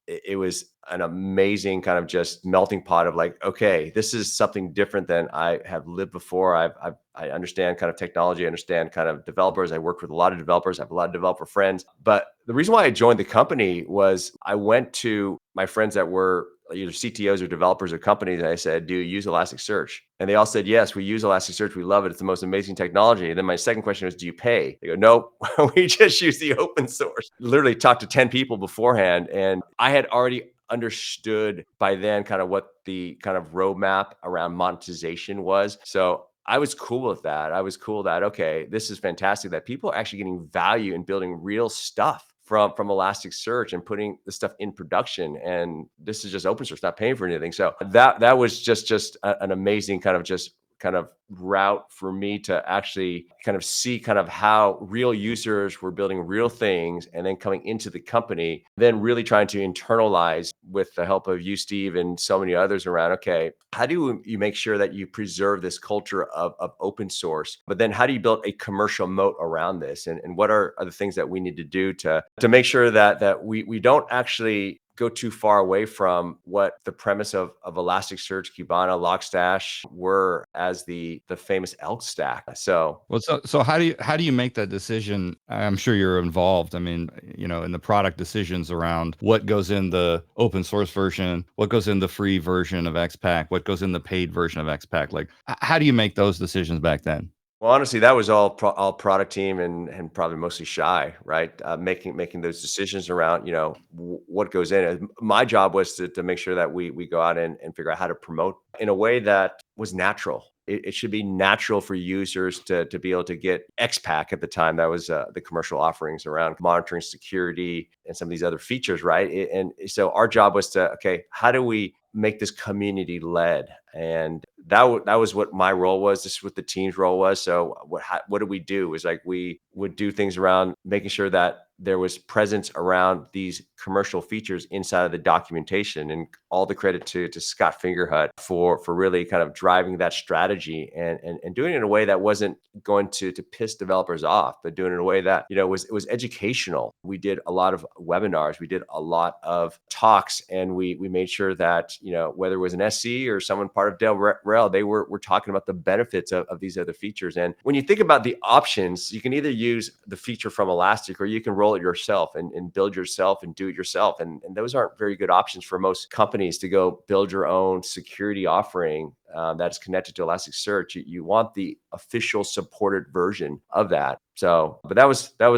it was an amazing kind of just melting pot of like, okay, this is something different than I have lived before. I understand kind of technology, I understand kind of developers. I worked with a lot of developers, I have a lot of developer friends. But the reason why I joined the company was I went to my friends that were either CTOs or developers of companies, and I said, "Do you use Elasticsearch?" And they all said, "Yes, we use Elasticsearch. We love it. It's the most amazing technology." And then my second question was, "Do you pay?" They go, "Nope, we just use the open source." Literally talked to 10 people beforehand, and I had already understood by then kind of what the kind of roadmap around monetization was. So I was cool with that. I was cool that, okay, this is fantastic that people are actually getting value in building real stuff from Elasticsearch and putting the stuff in production. And this is just open source, not paying for anything. So that was just an amazing kind of route for me to actually kind of see kind of how real users were building real things and then coming into the company, then really trying to internalize with the help of you, Steve, and so many others around, okay, how do you make sure that you preserve this culture of open source, but then how do you build a commercial moat around this? And what are the things that we need to do to make sure that we don't actually go too far away from what the premise of Elasticsearch, Kibana, Logstash were as the famous elk stack. So Well, so how do you make that decision? I'm sure you're involved. I mean, in the product decisions around what goes in the open source version, what goes in the free version of XPack, what goes in the paid version of XPack. Like, how do you make those decisions back then? well, honestly, that was all product team and probably mostly shy, right? Making those decisions around, what goes in. My job was to make sure that we go out and figure out how to promote in a way that was natural. It should be natural for users to be able to get XPack at the time. That was the commercial offerings around monitoring security and some of these other features, right? And so our job was to, okay, how do we make this community led? And that was what my role was. This is what the team's role was. So what did we do? It was like we would do things around making sure that there was presence around these commercial features inside of the documentation, and all the credit to Scott Fingerhut for really kind of driving that strategy and doing it in a way that wasn't going to piss developers off, but doing it in a way that was educational. We did a lot of webinars, we did a lot of talks, and we made sure that whether it was an SC or someone part of DevRel, they were talking about the benefits of these other features. And when you think about the options, you can either use the feature from Elastic or you can roll it yourself and build yourself and do it yourself. And those aren't very good options for most companies to go build your own security offering that's connected to Elasticsearch. You want the official supported version of that. So, but that was I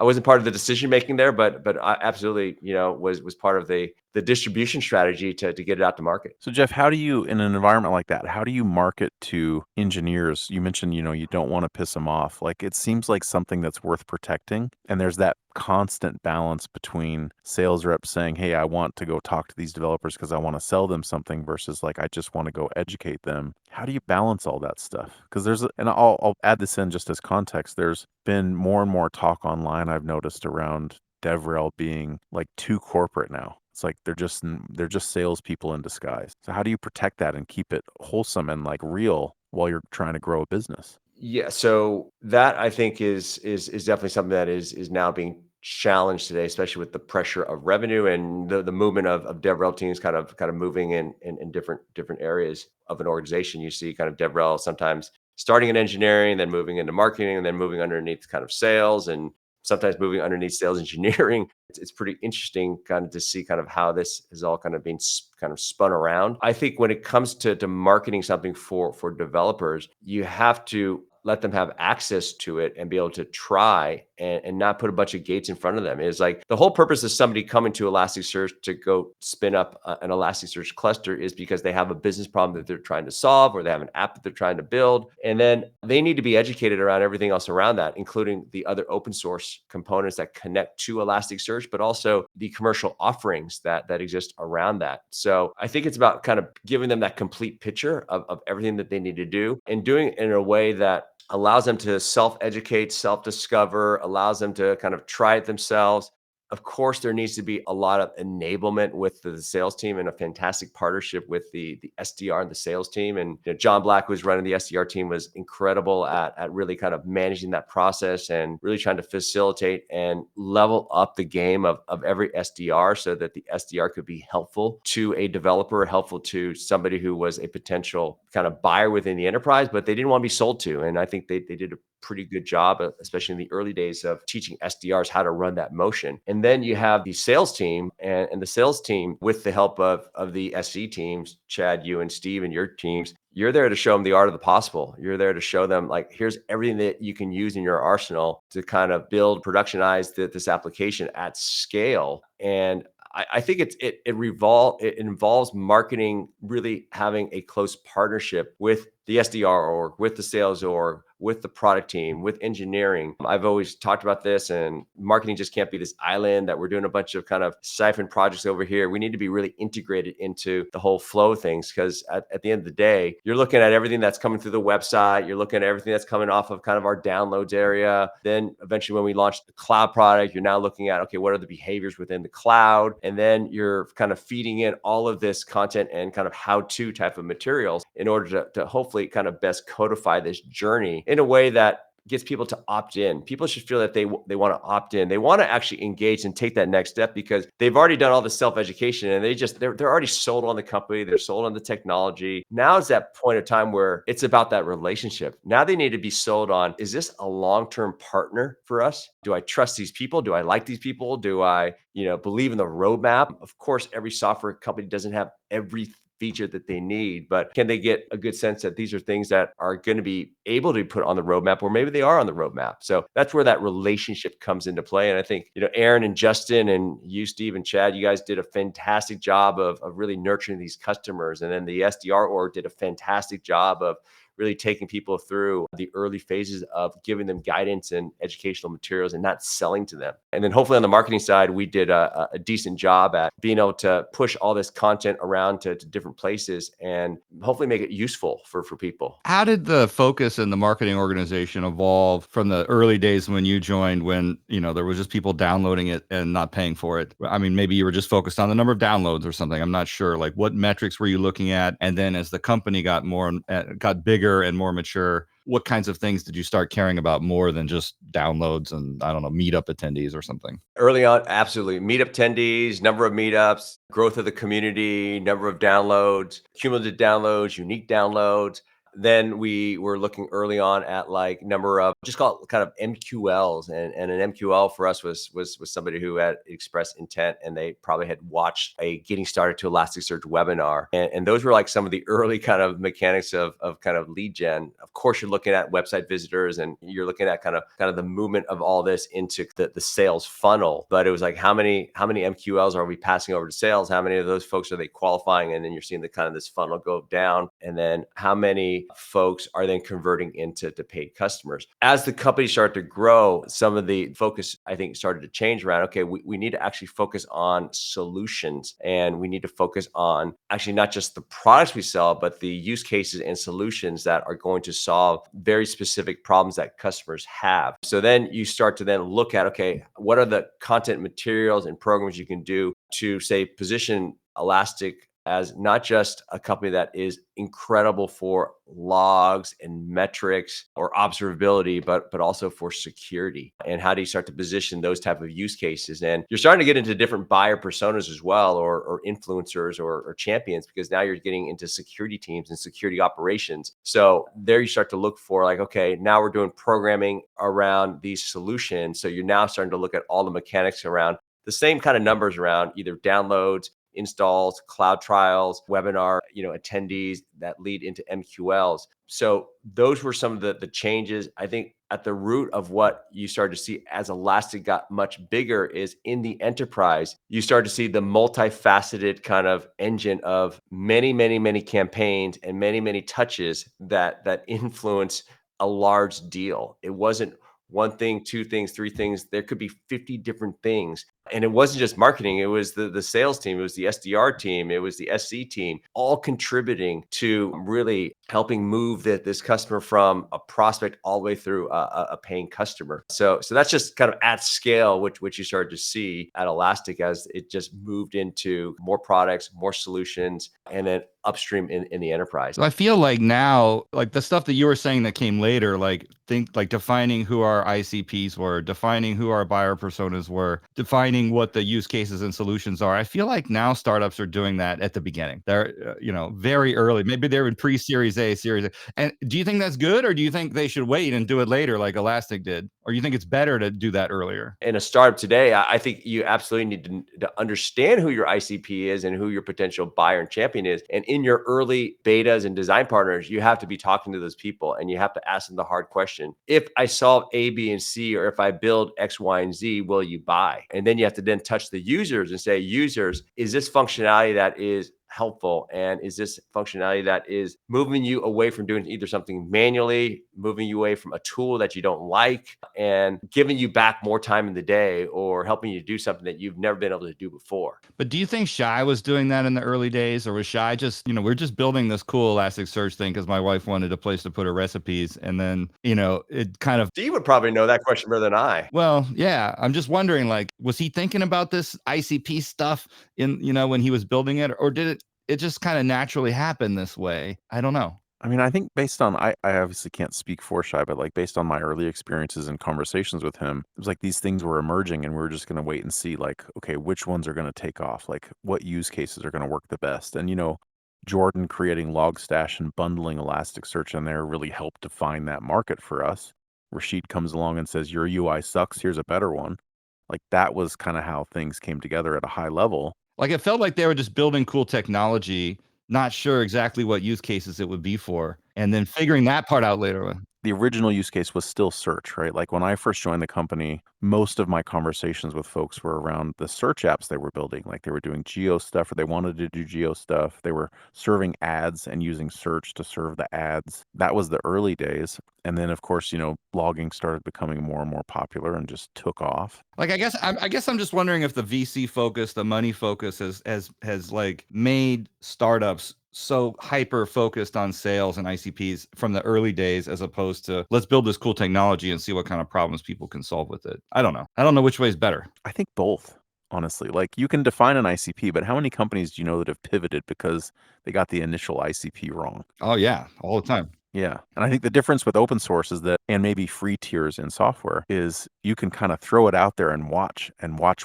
wasn't part of the decision making there, but I absolutely was part of the distribution strategy to get it out to market. So Jeff, how do you, in an environment like that, how do you market to engineers? You mentioned, you don't want to piss them off. Like, it seems like something that's worth protecting. And there's that constant balance between sales reps saying, "Hey, I want to go talk to these developers because I want to sell them something," versus like, "I just want to go educate them." How do you balance all that stuff? Because and I'll add this in just as context. There's been more and more talk online I've noticed around DevRel being like too corporate now. It's like they're just salespeople in disguise. So how do you protect that and keep it wholesome and like real while you're trying to grow a business? Yeah, so that I think is definitely something that is now being challenged today, especially with the pressure of revenue and the movement of DevRel teams kind of moving in different areas of an organization. You see kind of DevRel sometimes starting in engineering, then moving into marketing, and then moving underneath kind of sales, and sometimes moving underneath sales engineering. It's pretty interesting kind of to see kind of how this is all kind of being kind of spun around. I think when it comes to marketing something for developers, you have to let them have access to it and be able to try and not put a bunch of gates in front of them. It's like the whole purpose of somebody coming to Elasticsearch to go spin up an Elasticsearch cluster is because they have a business problem that they're trying to solve, or they have an app that they're trying to build. And then they need to be educated around everything else around that, including the other open source components that connect to Elasticsearch, but also the commercial offerings that exist around that. So I think it's about kind of giving them that complete picture of everything that they need to do, and doing it in a way that allows them to self-educate, self-discover, allows them to kind of try it themselves. Of course, there needs to be a lot of enablement with the sales team and a fantastic partnership with the SDR and the sales team. And John Black, who's running the SDR team, was incredible at really kind of managing that process and really trying to facilitate and level up the game of every SDR so that the SDR could be helpful to a developer, helpful to somebody who was a potential kind of buyer within the enterprise, but they didn't want to be sold to. And I think they did a pretty good job, especially in the early days, of teaching SDRs how to run that motion. And then you have the sales team, and the sales team, with the help of the SC teams, Chad, you and Steve and your teams, you're there to show them the art of the possible. You're there to show them, like, here's everything that you can use in your arsenal to kind of build, productionize this application at scale. And I think it involves marketing really having a close partnership with the SDR org, with the sales org, with the product team, with engineering. I've always talked about this, and marketing just can't be this island that we're doing a bunch of kind of siphon projects over here. We need to be really integrated into the whole flow of things, because at the end of the day, you're looking at everything that's coming through the website. You're looking at everything that's coming off of kind of our downloads area. Then eventually when we launch the cloud product, you're now looking at, okay, what are the behaviors within the cloud? And then you're kind of feeding in all of this content and kind of how-to type of materials in order to hopefully kind of best codify this journey in a way that gets people to opt in. People should feel that they want to opt in. They want to actually engage and take that next step, because they've already done all the self-education and they're already sold on the company. They're sold on the technology. Now is that point of time where it's about that relationship. Now they need to be sold on, is this a long-term partner for us? Do I trust these people? Do I like these people? Do I, believe in the roadmap? Of course, every software company doesn't have every feature that they need, but can they get a good sense that these are things that are going to be able to be put on the roadmap, or maybe they are on the roadmap? So that's where that relationship comes into play. And I think, Aaron and Justin and you, Steve and Chad, you guys did a fantastic job of really nurturing these customers. And then the SDR org did a fantastic job of really taking people through the early phases of giving them guidance and educational materials and not selling to them. And then hopefully on the marketing side, we did a decent job at being able to push all this content around to different places and hopefully make it useful for people. How did the focus in the marketing organization evolve from the early days when you joined, when, there was just people downloading it and not paying for it? I mean, maybe you were just focused on the number of downloads or something. I'm not sure. Like, what metrics were you looking at? And then as the company got got bigger and more mature, what kinds of things did you start caring about more than just downloads and, I don't know, meetup attendees or something? Early on, absolutely. Meetup attendees, number of meetups, growth of the community, number of downloads, cumulative downloads, unique downloads. Then we were looking early on at like number of, just call it kind of MQLs. And an MQL for us was somebody who had expressed intent, and they probably had watched a Getting Started to Elasticsearch webinar. And those were like some of the early kind of mechanics of kind of lead gen. Of course, you're looking at website visitors, and you're looking at kind of the movement of all this into the sales funnel. But it was like, how many MQLs are we passing over to sales? How many of those folks are they qualifying? And then you're seeing the kind of this funnel go down. And then how many folks are then converting into paid customers? As the company started to grow, some of the focus, I think, started to change around, okay, we need to actually focus on solutions, and we need to focus on actually not just the products we sell, but the use cases and solutions that are going to solve very specific problems that customers have. So then you start to then look at, okay, what are the content materials and programs you can do to, say, position Elastic as not just a company that is incredible for logs and metrics or observability, but also for security. And how do you start to position those type of use cases? And you're starting to get into different buyer personas as well, or influencers or champions, because now you're getting into security teams and security operations. So there you start to look for, like, okay, now we're doing programming around these solutions. So you're now starting to look at all the mechanics around the same kind of numbers around either downloads, installs, cloud trials, webinar, attendees that lead into MQLs. So those were some of the changes. I think at the root of what you started to see as Elastic got much bigger is in the enterprise, you start to see the multifaceted kind of engine of many, many, many campaigns and many, many touches that influence a large deal. It wasn't one thing, two things, three things. There could be 50 different things And it wasn't just marketing, it was the sales team, it was the SDR team, it was the SC team, all contributing to really helping move this customer from a prospect all the way through a paying customer. So that's just kind of at scale, which you started to see at Elastic as it just moved into more products, more solutions, and then upstream in the enterprise. So I feel like now, like the stuff that you were saying that came later, like defining who our ICPs were, defining who our buyer personas were, defining what the use cases and solutions are. I feel like now startups are doing that at the beginning. They're, very early. Maybe they're in pre-Series A, Series A. And do you think that's good, or do you think they should wait and do it later like Elastic did? Or you think it's better to do that earlier? In a startup today, I think you absolutely need to understand who your ICP is and who your potential buyer and champion is. And in your early betas and design partners, you have to be talking to those people and you have to ask them the hard question. If I solve A, B, and C, or if I build X, Y, and Z, will you buy? And then you have to then touch the users and say, users, is this functionality that is helpful? And is this functionality that is moving you away from doing either something manually, moving you away from a tool that you don't like, and giving you back more time in the day, or helping you do something that you've never been able to do before? But do you think Shy was doing that in the early days, or was Shy just, we're just building this cool Elasticsearch thing because my wife wanted a place to put her recipes, and then, it kind of. Steve would probably know that question better than I. Well, yeah, I'm just wondering, like, was he thinking about this ICP stuff in, when he was building it, or did it just kind of naturally happen this way? I don't know. I mean, I think based on I obviously can't speak for Shy, but like based on my early experiences and conversations with him, it was like these things were emerging and we were just going to wait and see like, okay, which ones are going to take off? Like what use cases are going to work the best? And Jordan creating Logstash and bundling Elasticsearch in there really helped define that market for us. Rashid comes along and says, your UI sucks, here's a better one. Like that was kind of how things came together at a high level. Like, it felt like they were just building cool technology, not sure exactly what use cases it would be for, and then figuring that part out later on. The original use case was still search, right? Like when I first joined the company, most of my conversations with folks were around the search apps they were building. Like they were doing geo stuff, or they wanted to do geo stuff. They were serving ads and using search to serve the ads. That was the early days. And then, of course, blogging started becoming more and more popular and just took off. Like, I guess I'm just wondering if the VC focus, the money focus has like made startups so hyper focused on sales and ICPs from the early days, as opposed to let's build this cool technology and see what kind of problems people can solve with it. I don't know. I don't know which way is better. I think both, honestly. Like you can define an ICP, but how many companies do you know that have pivoted because they got the initial ICP wrong? Oh yeah, all the time. Yeah. And I think the difference with open source is that, and maybe free tiers in software, is you can kind of throw it out there and watch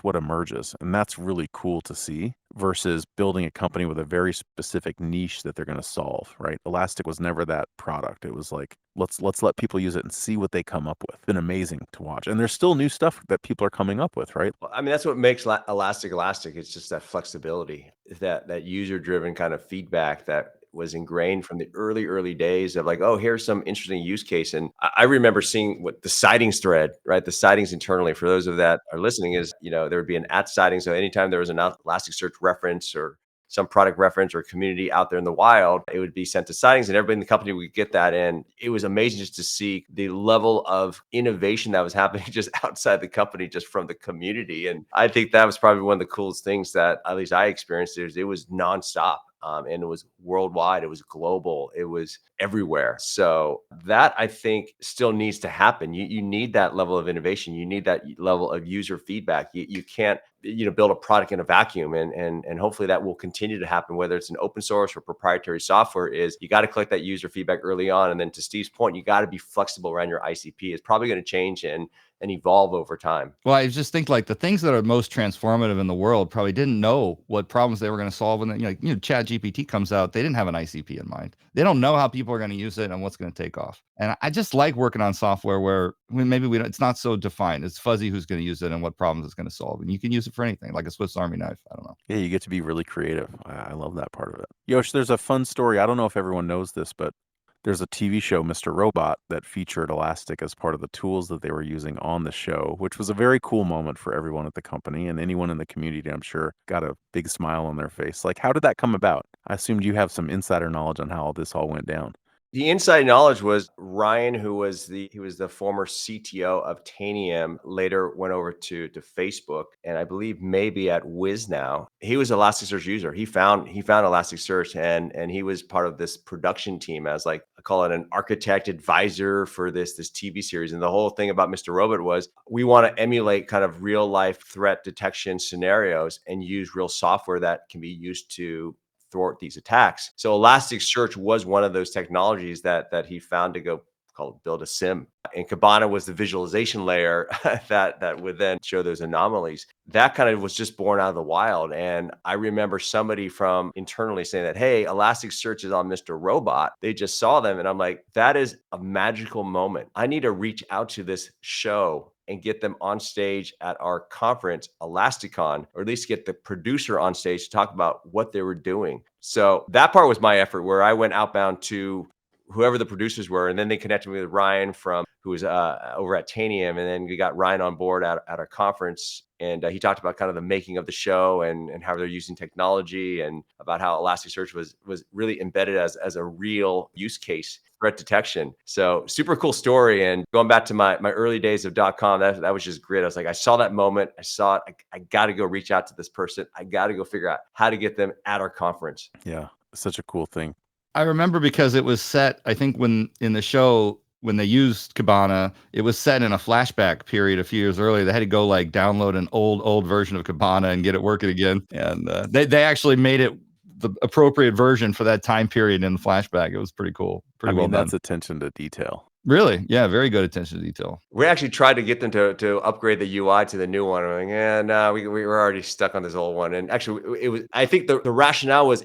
what emerges. And that's really cool to see versus building a company with a very specific niche that they're going to solve, right? Elastic was never that product. It was like, let's let people use it and see what they come up with. It's been amazing to watch. And there's still new stuff that people are coming up with, right? Well, I mean, that's what makes Elastic. It's just that flexibility, that user-driven kind of feedback that was ingrained from the early days of like, oh, here's some interesting use case. And I remember seeing what the sightings thread, right? The sightings internally, for those of that are listening, is, there would be an at sighting. So anytime there was an Elasticsearch reference or some product reference or community out there in the wild, it would be sent to sightings and everybody in the company would get that. And it was amazing just to see the level of innovation that was happening just outside the company, just from the community. And I think that was probably one of the coolest things that at least I experienced. It was nonstop. And it was worldwide, it was global, it was everywhere. So that, I think, still needs to happen. You need that level of innovation. You need that level of user feedback. You can't build a product in a vacuum, and hopefully that will continue to happen, whether it's an open source or proprietary software. Is you got to collect that user feedback early on, and then to Steve's point, you got to be flexible around your ICP. It's probably going to change and evolve over time. Well, I just think like the things that are most transformative in the world probably didn't know what problems they were going to solve. And then, Chat GPT comes out, they didn't have an ICP in mind. They don't know how people are going to use it and what's going to take off. And I just like working on software where maybe it's not so defined. It's fuzzy who's going to use it and what problems it's going to solve. And you can use it for anything, like a Swiss Army knife. I don't know. Yeah, you get to be really creative. I love that part of it. Yosh, there's a fun story. I don't know if everyone knows this, but there's a TV show, Mr. Robot, that featured Elastic as part of the tools that they were using on the show, which was a very cool moment for everyone at the company, and anyone in the community, I'm sure, got a big smile on their face. Like, how did that come about? I assumed you have some insider knowledge on how this all went down. The inside knowledge was Ryan, he was the former CTO of Tanium, later went over to Facebook, and I believe maybe at Wiz now. He was Elasticsearch user. He found Elasticsearch, and he was part of this production team as, like, I call it, an architect advisor for this TV series. And the whole thing about Mr. Robot was, we want to emulate kind of real life threat detection scenarios and use real software that can be used to thwart these attacks. So Elasticsearch was one of those technologies that he found to go build a SIM. And Kibana was the visualization layer that would then show those anomalies. That kind of was just born out of the wild. And I remember somebody from internally saying that, hey, Elasticsearch is on Mr. Robot. They just saw them. And I'm like, that is a magical moment. I need to reach out to this show and get them on stage at our conference, Elasticon, or at least get the producer on stage to talk about what they were doing. So that part was my effort, where I went outbound to whoever the producers were, and then they connected me with Ryan who was over at Tanium, and then we got Ryan on board at our conference, and he talked about kind of the making of the show and how they're using technology, and about how Elasticsearch was really embedded as a real use case threat detection. So super cool story. And going back to my early days of .com, that was just great. I was like, I saw that moment. I saw it. I got to go reach out to this person. I got to go figure out how to get them at our conference. Yeah, such a cool thing. I remember because it was set, I think when in the show, when they used Kibana, it was set in a flashback period a few years earlier. They had to go like download an old version of Kibana and get it working again. And they actually made it the appropriate version for that time period in the flashback. It was pretty cool. Pretty well done. That's attention to detail. Really? Yeah, very good attention to detail. We actually tried to get them to upgrade the UI to the new one. I'm like, yeah, no, we were already stuck on this old one. And actually, I think the rationale was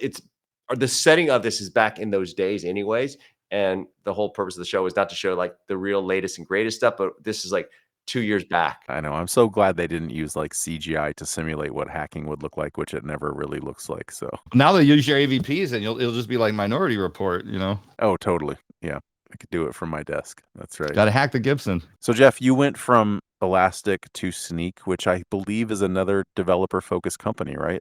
the setting of this is back in those days anyways. And the whole purpose of the show was not to show like the real latest and greatest stuff, but this is like 2 years back. I know. I'm so glad they didn't use like CGI to simulate what hacking would look like, which it never really looks like. So now they use your AVPs and it'll just be like Minority Report, Oh, totally. Yeah. I could do it from my desk. That's right. Got to hack the Gibson. So Jeff, you went from Elastic to Snyk, which I believe is another developer focused company, right?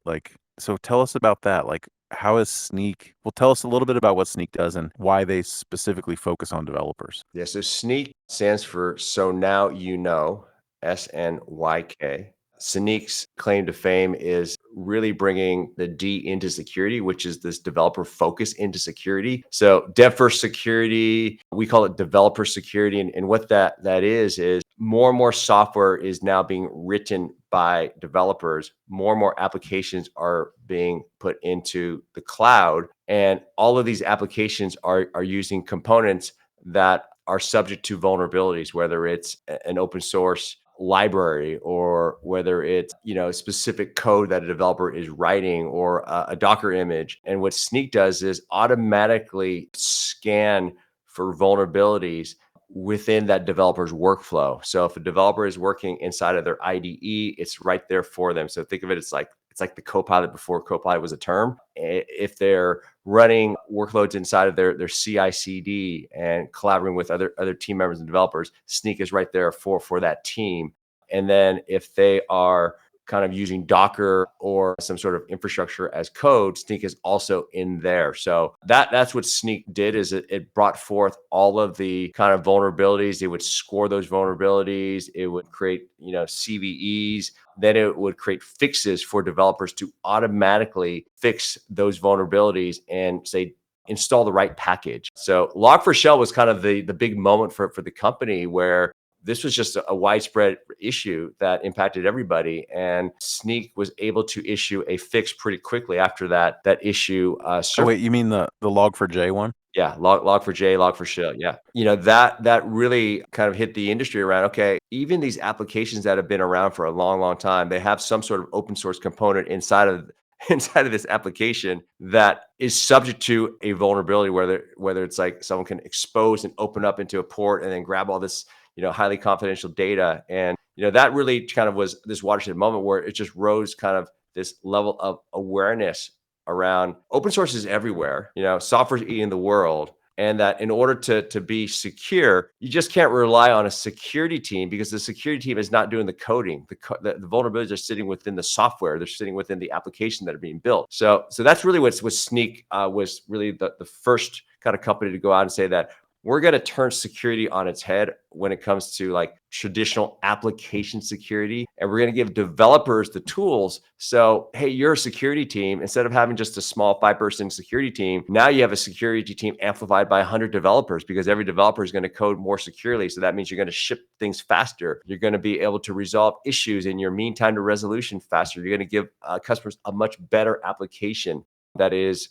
So tell us about that. Like, how is Snyk? Well, tell us a little bit about what Snyk does and why they specifically focus on developers. Yeah. So Snyk stands for So Now You Know, SNYK. Synyk's claim to fame is really bringing the D into security, which is this developer focus into security. So dev first security, we call it developer security. And what that is more and more software is now being written by developers. More and more applications are being put into the cloud. And all of these applications are using components that are subject to vulnerabilities, whether it's an open source library or whether it's specific code that a developer is writing or a Docker image. And what Snyk does is automatically scan for vulnerabilities within that developer's workflow. So if a developer is working inside of their IDE, it's right there for them. So think of it, it's like the Copilot before Copilot was a term. If they're running workloads inside of their CI/CD and collaborating with other team members and developers, Snyk is right there for that team. And then if they are kind of using Docker or some sort of infrastructure as code, Snyk is also in there. So that's what Snyk did, is it brought forth all of the kind of vulnerabilities. It would score those vulnerabilities. It would create, CVEs. Then it would create fixes for developers to automatically fix those vulnerabilities and say, install the right package. So Log4Shell was kind of the big moment for the company, where this was just a widespread issue that impacted everybody. And Snyk was able to issue a fix pretty quickly after that issue. Oh, wait, you mean the Log4j one? Yeah, Log4j, Log4Shell. Yeah. That really kind of hit the industry around, okay, even these applications that have been around for a long, long time, they have some sort of open source component inside of this application that is subject to a vulnerability, whether it's like someone can expose and open up into a port and then grab all this highly confidential data. And, that really kind of was this watershed moment where it just rose kind of this level of awareness around open source is everywhere. Software's eating the world. And that in order to be secure, you just can't rely on a security team because the security team is not doing the coding. The vulnerabilities are sitting within the software. They're sitting within the application that are being built. So that's really what Snyk was really the first kind of company to go out and say that we're going to turn security on its head when it comes to like traditional application security. And we're going to give developers the tools. So, hey, you're a security team. Instead of having just a small 5-person security team, now you have a security team amplified by 100 developers because every developer is going to code more securely. So that means you're going to ship things faster. You're going to be able to resolve issues in your mean time to resolution faster. You're going to give customers a much better application that is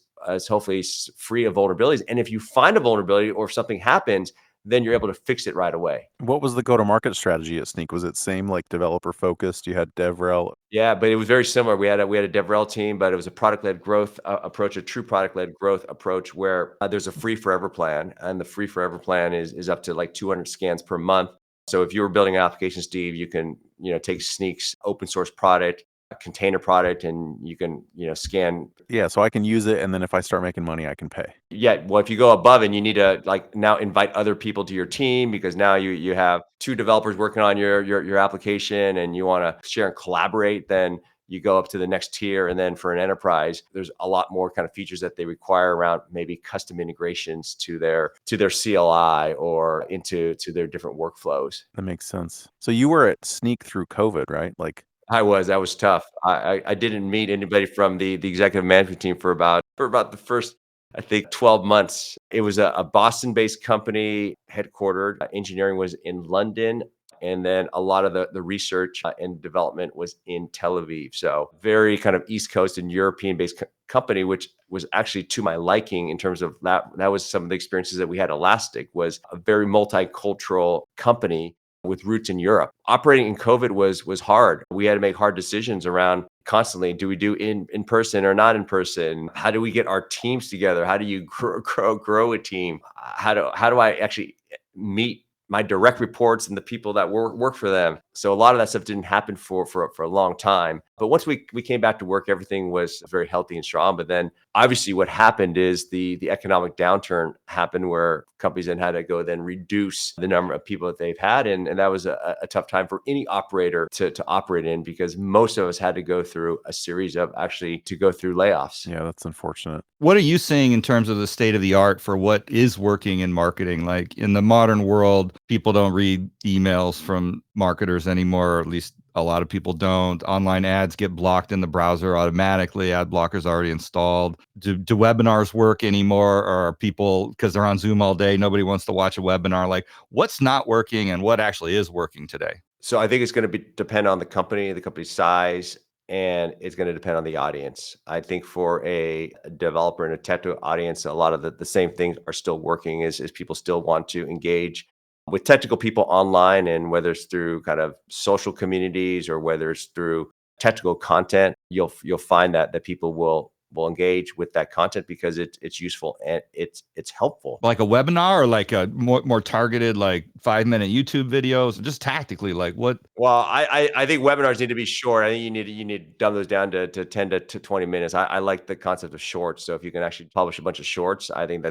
hopefully free of vulnerabilities. And if you find a vulnerability or if something happens, then you're able to fix it right away. What was the go-to-market strategy at Snyk? Was it same like developer focused? You had DevRel. Yeah, but it was very similar. We had a DevRel team, but it was a product-led growth approach, a true product-led growth approach where there's a free forever plan, and the free forever plan is up to like 200 scans per month. So if you were building an application, Steve, you can take Snyk's open source product, a container product, and you can scan. Yeah, so I can use it, and then if I start making money, I can pay. Yeah, well, if you go above and you need to like now invite other people to your team because now you have 2 developers working on your application and you want to share and collaborate, then you go up to the next tier. And then for an enterprise, there's a lot more kind of features that they require around maybe custom integrations to their CLI or into their different workflows. That makes sense. So you were at Snyk through COVID, right? Like, That was tough. I didn't meet anybody from the executive management team for about the first, I think, 12 months. It was a Boston-based company headquartered. Engineering was in London. And then a lot of the research and development was in Tel Aviv. So very kind of East Coast and European-based company, which was actually to my liking in terms of that. That was some of the experiences that we had. Elastic was a very multicultural company with roots in Europe. Operating in COVID was hard. We had to make hard decisions around constantly. Do we do in person or not in person? How do we get our teams together? How do you grow a team? How do I actually meet my direct reports and the people that work for them? So a lot of that stuff didn't happen for a long time. But once we came back to work, everything was very healthy and strong. But then obviously what happened is the economic downturn happened where companies then had to go then reduce the number of people that they've had. And that was a tough time for any operator to operate in because most of us had to go through a series of to go through layoffs. yeah, that's unfortunate. What are you seeing in terms of the state of the art for what is working in marketing? Like in the modern world, people don't read emails from marketers anymore, or at least a lot of people don't. Online ads get blocked in the browser automatically. Ad blockers already installed. Do webinars work anymore? Or are people, because they're on Zoom all day, nobody wants to watch a webinar? Like what's not working and what actually is working today? So I think it's going to depend on the company's size, and it's going to depend on the audience. I think for a developer and a technical audience, a lot of the same things are still working is people still want to engage with technical people online, and whether it's through kind of social communities or whether it's through technical content, you'll find that people will engage with that content because it's useful and it's helpful. Like a webinar or like a more targeted, like 5-minute YouTube videos, just tactically, like what? Well, I think webinars need to be short. I think you need to dumb those down to 10 to 20 minutes. I like the concept of shorts. So if you can actually publish a bunch of shorts, I think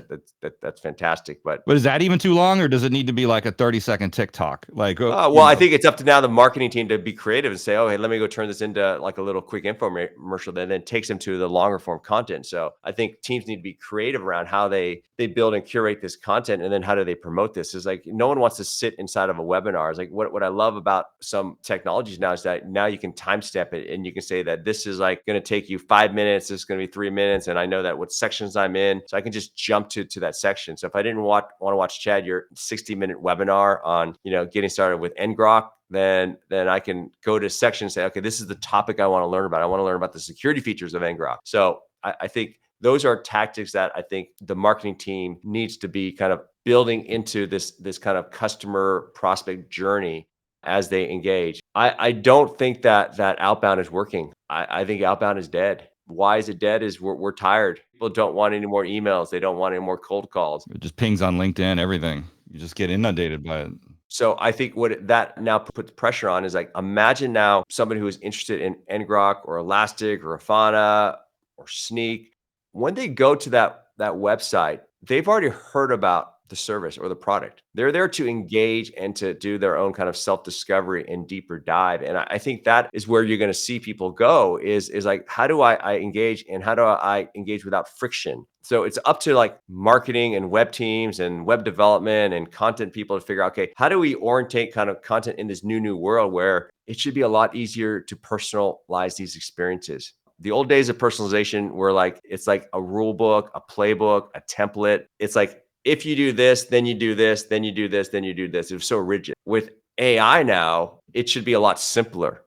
that's fantastic. But is that even too long, or does it need to be like a 30-second TikTok? Like, well, I think it's up to now the marketing team to be creative and say, oh, hey, let me go turn this into like a little quick infomercial that then takes them to the longer form content. So I think teams need to be creative around how they build and curate this content, and then how do they promote this? Is like no one wants to sit inside of a webinar. It's like what I love about some technologies now is that now you can timestamp it and you can say that this is like going to take you 5 minutes. This is going to be 3 minutes, and I know that what sections I'm in, so I can just jump to that section. So if I didn't want to watch Chad your 60-minute webinar on getting started with ngrok, then I can go to a section and say, okay, this is the topic I want to learn about. I want to learn about the security features of ngrok. So I think those are tactics that I think the marketing team needs to be kind of building into this kind of customer prospect journey as they engage. I don't think that outbound is working. I think outbound is dead. Why is it dead? Is we're tired. People don't want any more emails. They don't want any more cold calls. It just pings on LinkedIn, everything. You just get inundated by it. So I think that now puts pressure on is like, imagine now somebody who is interested in ngrok or Elastic or Afana or Snyk. When they go to that website, they've already heard about the service or the product. They're there to engage and to do their own kind of self-discovery and deeper dive. And I think that is where you're going to see people go is like, how do I engage, and how do I engage without friction? So it's up to like marketing and web teams and web development and content people to figure out, okay, how do we orientate kind of content in this new world where it should be a lot easier to personalize these experiences? The old days of personalization were like, it's like a rule book, a playbook, a template. It's like, if you do this, then you do this, then you do this, then you do this. It was so rigid. With AI now, it should be a lot simpler.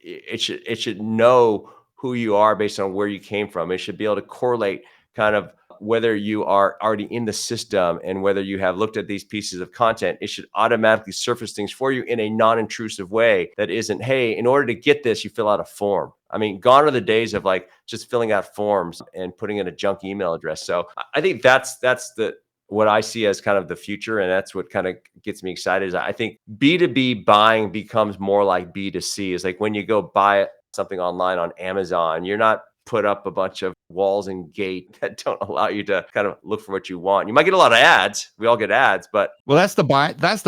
It should know who you are based on where you came from. It should be able to correlate kind of whether you are already in the system and whether you have looked at these pieces of content. It should automatically surface things for you in a non-intrusive way that isn't, hey, in order to get this, you fill out a form. I mean, gone are the days of like just filling out forms and putting in a junk email address. So I think that's the what I see as kind of the future. And that's what kind of gets me excited is I think B2B buying becomes more like B2C. Is like when you go buy something online on Amazon, you're not put up a bunch of walls and gate that don't allow you to kind of look for what you want. You might get a lot of ads. We all get ads, but Well, that's the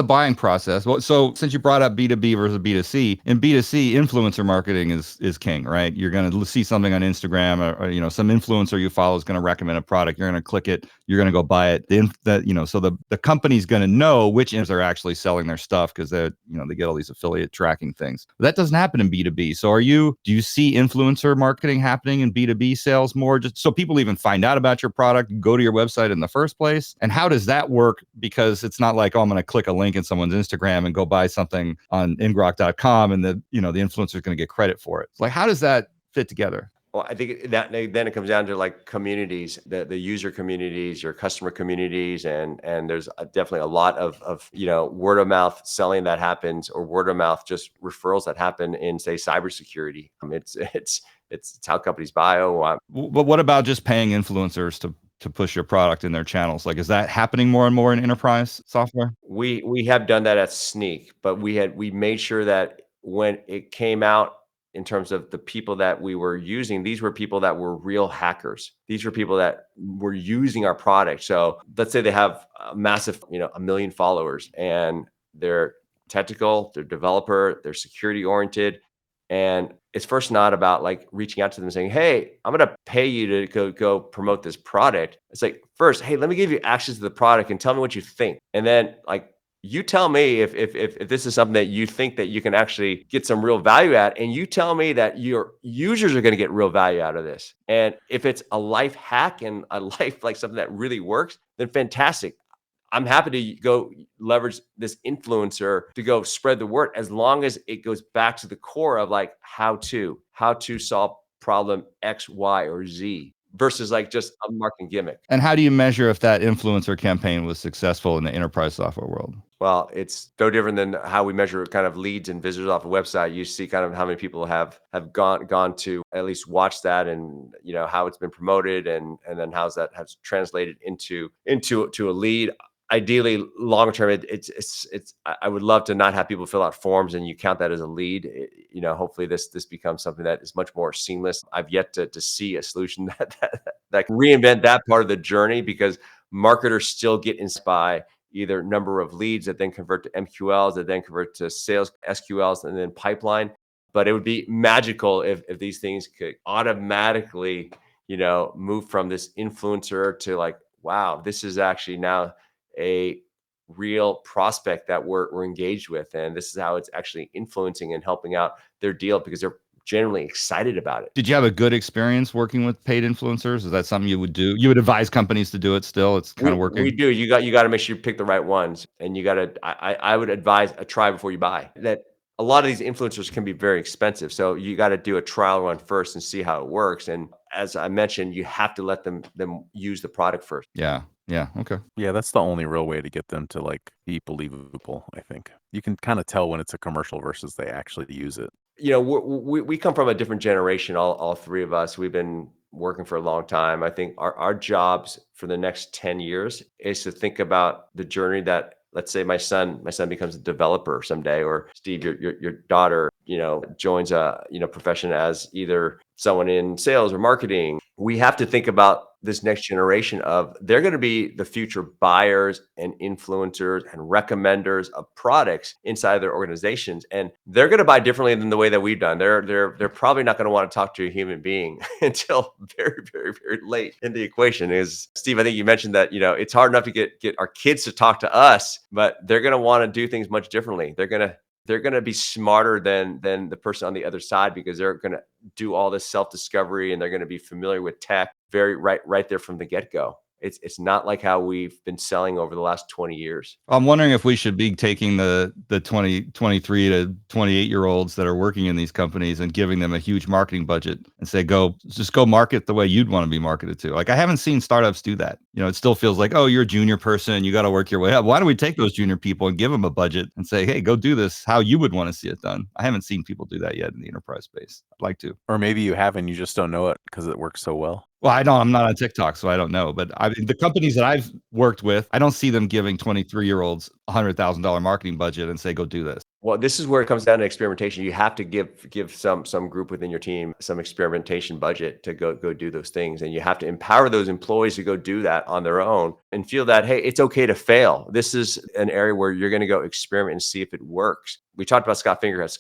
buying process. Well, so since you brought up B2B versus B2C, in B2C, influencer marketing is king, right? You're going to see something on Instagram or some influencer you follow is going to recommend a product. You're going to click it. You're going to go buy it. So the company's going to know which influencers are actually selling their stuff because they get all these affiliate tracking things. But that doesn't happen in B2B. So do you see influencer marketing happening in B2B sales more, just so people even find out about your product, go to your website in the first place? And how does that work? Because it's not like, oh, I'm going to click a link in someone's Instagram and go buy something on ingrok.com and the influencer is going to get credit for it. Like, how does that fit together? well, I think that then it comes down to like communities, the user communities, your customer communities, and there's definitely a lot of word of mouth selling that happens, or word of mouth just referrals that happen in, say, cybersecurity. It's how companies buy. But what about just paying influencers to push your product in their channels? Like, is that happening more and more in enterprise software? We have done that at Snyk, but we made sure that when it came out in terms of the people that we were using, these were people that were real hackers. These were people that were using our product. So let's say they have a massive, 1 million followers, and they're technical, they're developer, they're security oriented. And it's first not about like reaching out to them and saying, hey, I'm going to pay you to go promote this product. It's like, first, hey, let me give you access to the product and tell me what you think. And then like, you tell me if this is something that you think that you can actually get some real value at, and you tell me that your users are going to get real value out of this. And if it's a life hack and a life like something that really works, then fantastic. I'm happy to go leverage this influencer to go spread the word, as long as it goes back to the core of like how to solve problem X, Y, or Z, versus like just a marketing gimmick. And how do you measure if that influencer campaign was successful in the enterprise software world? Well, it's no different than how we measure kind of leads and visitors off a website. You see kind of how many people have gone to at least watch that, and how it's been promoted, and then how's that has translated into a lead. Ideally, longer term, it's. I would love to not have people fill out forms and you count that as a lead. Hopefully this becomes something that is much more seamless. I've yet to see a solution that can reinvent that part of the journey, because marketers still get inspired either number of leads that then convert to MQLs, that then convert to sales SQLs, and then pipeline. But it would be magical if these things could automatically, move from this influencer to like, wow, this is actually now a real prospect that we're engaged with, and this is how it's actually influencing and helping out their deal, because they're generally excited about it. Did you have a good experience working with paid influencers? Is that something you would do? You would advise companies to do it still? It's kind of working? We do. You got to make sure you pick the right ones, and you got to. I would advise a try before you buy. That a lot of these influencers can be very expensive, so you got to do a trial run first and see how it works. And as I mentioned, you have to let them use the product first. Yeah. Okay. Yeah, that's the only real way to get them to like be believable, I think. You can kind of tell when it's a commercial versus they actually use it. We come from a different generation, all three of us. We've been working for a long time. I think our jobs for the next 10 years is to think about the journey that, let's say my son becomes a developer someday, or Steve, your daughter, joins a profession as either someone in sales or marketing. We have to think about this next generation of they're going to be the future buyers and influencers and recommenders of products inside their organizations, and they're going to buy differently than the way that we've done. They're probably not going to want to talk to a human being until very, very, very late in the equation. Is Steve, I think you mentioned that, it's hard enough to get our kids to talk to us, but they're going to want to do things much differently. They're going to be smarter than the person on the other side, because they're going to do all this self-discovery, and they're going to be familiar with tech very right there from the get-go. It's not like how we've been selling over the last 20 years. I'm wondering if we should be taking the 23 to 28-year-olds that are working in these companies and giving them a huge marketing budget and say, just go market the way you'd want to be marketed to. Like, I haven't seen startups do that. It still feels like, oh, you're a junior person, you got to work your way up. Why don't we take those junior people and give them a budget and say, hey, go do this how you would want to see it done? I haven't seen people do that yet in the enterprise space. I'd like to. Or maybe you haven't, you just don't know it because it works so well. Well, I'm not on TikTok, so I don't know. But the companies that I've worked with, I don't see them giving 23-year-olds $100,000 marketing budget and say, go do this. Well, this is where it comes down to experimentation. You have to give some group within your team some experimentation budget to go do those things. And you have to empower those employees to go do that on their own and feel that, hey, it's okay to fail. This is an area where you're going to go experiment and see if it works. We talked about Scott Fingerhead.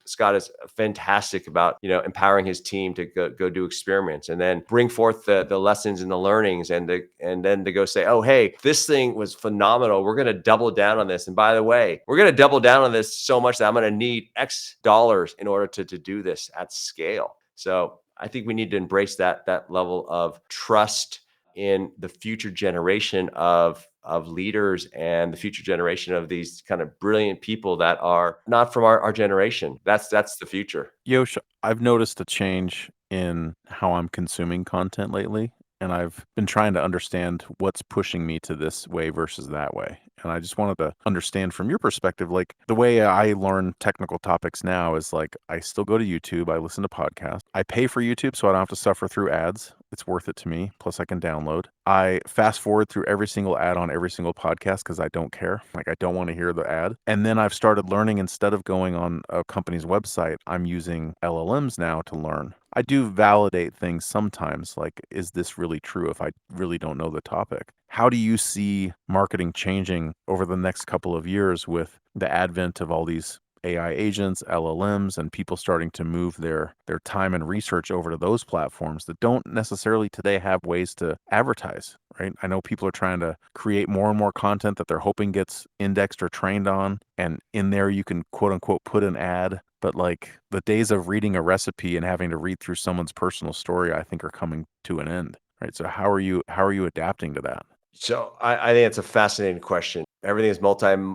Scott is fantastic about, empowering his team to go do experiments and then bring forth the lessons and the learnings, and then to go say, oh, hey, this thing was phenomenal. We're going to double down on this. And by the way, we're going to double down on this so much that I'm going to need X dollars in order to do this at scale. So I think we need to embrace that level of trust in the future generation of leaders and the future generation of these kind of brilliant people that are not from our generation. That's the future. Yosh, I've noticed a change in how I'm consuming content lately, and I've been trying to understand what's pushing me to this way versus that way. And I just wanted to understand from your perspective, like the way I learn technical topics now is like I still go to YouTube, I listen to podcasts. I pay for YouTube so I don't have to suffer through ads. It's worth it to me. Plus I can download. I fast forward through every single ad on every single podcast because I don't care. Like I don't want to hear the ad. And then I've started learning, instead of going on a company's website, I'm using LLMs now to learn. I do validate things sometimes, like, is this really true if I really don't know the topic? How do you see marketing changing over the next couple of years with the advent of all these AI agents, LLMs, and people starting to move their time and research over to those platforms that don't necessarily today have ways to advertise, right? I know people are trying to create more and more content that they're hoping gets indexed or trained on, and in there you can quote unquote put an ad. But like the days of reading a recipe and having to read through someone's personal story, I think are coming to an end, right? So how are you adapting to that? So I think it's a fascinating question. Everything is multimodal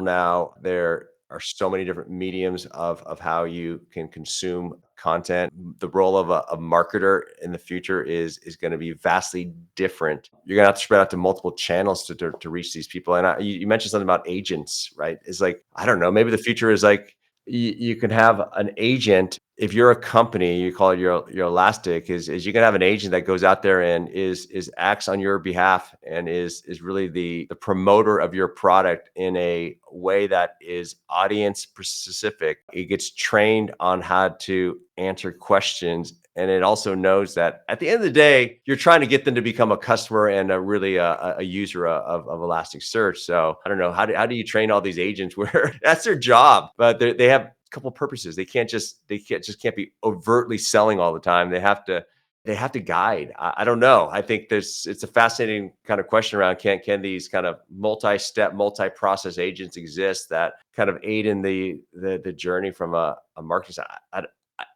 now. There are so many different mediums of how you can consume content. The role of a marketer in the future is going to be vastly different. You're going to have to spread out to multiple channels to reach these people. And you mentioned something about agents, right? It's like, I don't know, maybe the future is like you can have an agent. If you're a company, you call it your Elastic, is you can have an agent that goes out there and is acts on your behalf and is really the promoter of your product in a way that is audience specific. It gets trained on how to answer questions. And it also knows that at the end of the day, you're trying to get them to become a customer and really a user of Elasticsearch. So I don't know, how do you train all these agents where that's their job, but they have a couple purposes. They can't be overtly selling all the time. They have to guide. I don't know. I think it's a fascinating kind of question around can these kind of multi-step, multi-process agents exist that kind of aid in the journey from a marketing side.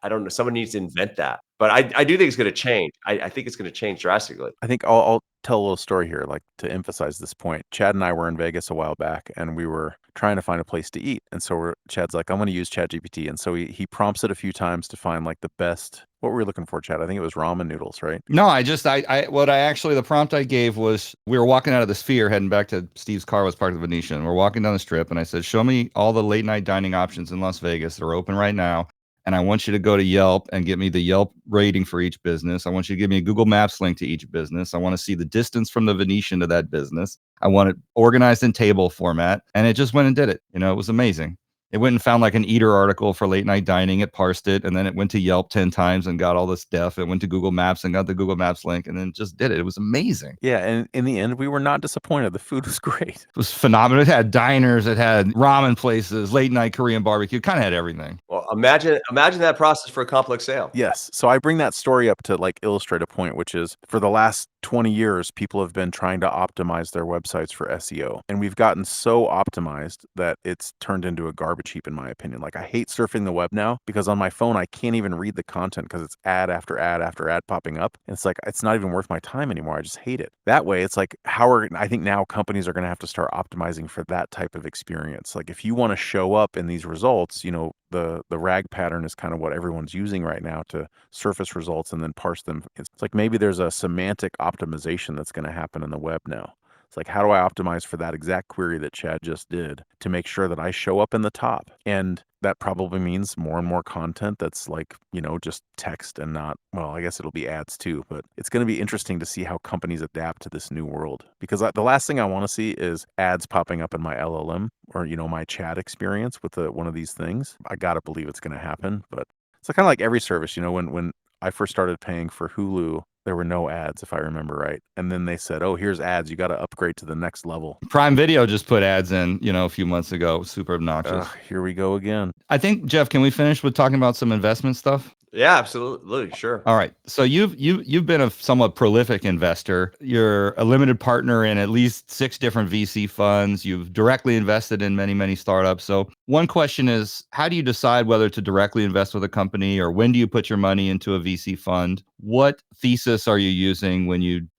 I don't know. Someone needs to invent that, but I do think it's going to change. I think it's going to change drastically. I think I'll tell a little story here, like to emphasize this point. Chad and I were in Vegas a while back, and we were trying to find a place to eat. And so Chad's like, I'm going to use ChatGPT. And so he prompts it a few times to find like the best. What were we looking for, Chad? I think it was ramen noodles, right? No, the prompt I gave was, we were walking out of the Sphere, heading back to Steve's car was parked at the Venetian. We're walking down the Strip, and I said, show me all the late night dining options in Las Vegas that are open right now. And I want you to go to Yelp and get me the Yelp rating for each business. I want you to give me a Google Maps link to each business. I want to see the distance from the Venetian to that business. I want it organized in table format. And it just went and did it. It was amazing. It went and found like an Eater article for late night dining. It parsed it, and then it went to Yelp 10 times and got all this stuff. It went to Google Maps and got the Google Maps link, and then just did it. It was amazing. Yeah, and in the end, we were not disappointed. The food was great. It was phenomenal. It had diners, it had ramen places, late night Korean barbecue, kind of had everything. Well, imagine that process for a complex sale. Yes. So I bring that story up to like illustrate a point, which is for the last 20 years, people have been trying to optimize their websites for SEO. And we've gotten so optimized that it's turned into a garbage heap, in my opinion. Like I hate surfing the web now because on my phone, I can't even read the content because it's ad after ad after ad popping up. And it's like, it's not even worth my time anymore. I just hate it. That way, it's like I think now companies are going to have to start optimizing for that type of experience. Like if you want to show up in these results, you know, the RAG pattern is kind of what everyone's using right now to surface results and then parse them. It's like maybe there's a semantic optimization that's going to happen in the web now. It's like, how do I optimize for that exact query that Chad just did to make sure that I show up in the top? And that probably means more and more content that's like, you know, just text and not, well, I guess it'll be ads too, but it's going to be interesting to see how companies adapt to this new world. Because the last thing I want to see is ads popping up in my LLM or, you know, my chat experience with one of these things. I got to believe it's going to happen, but it's kind of like every service, you know, when I first started paying for Hulu, there were no ads, if I remember right. And then they said, oh, here's ads. You got to upgrade to the next level. Prime Video just put ads in, you know, a few months ago. Super obnoxious. Here we go again. I think, Jeff, can we finish with talking about some investment stuff? Yeah, absolutely. Sure. All right. So you've been a somewhat prolific investor. You're a limited partner in at least 6 different VC funds. You've directly invested in many startups. So one question is, how do you decide whether to directly invest with a company, or when do you put your money into a VC fund? What thesis are you using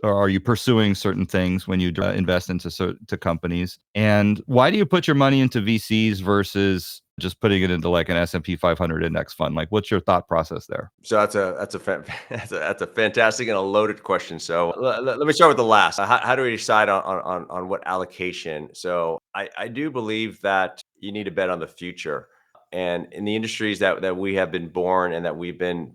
or are you pursuing certain things when you invest into companies? And why do you put your money into VCs versus just putting it into like an S&P 500 index fund? Like, what's your thought process there? So that's a fantastic and a loaded question. So let me start with the last. How do we decide on what allocation? So I do believe that you need to bet on the future, and in the industries that we have been born and that we've been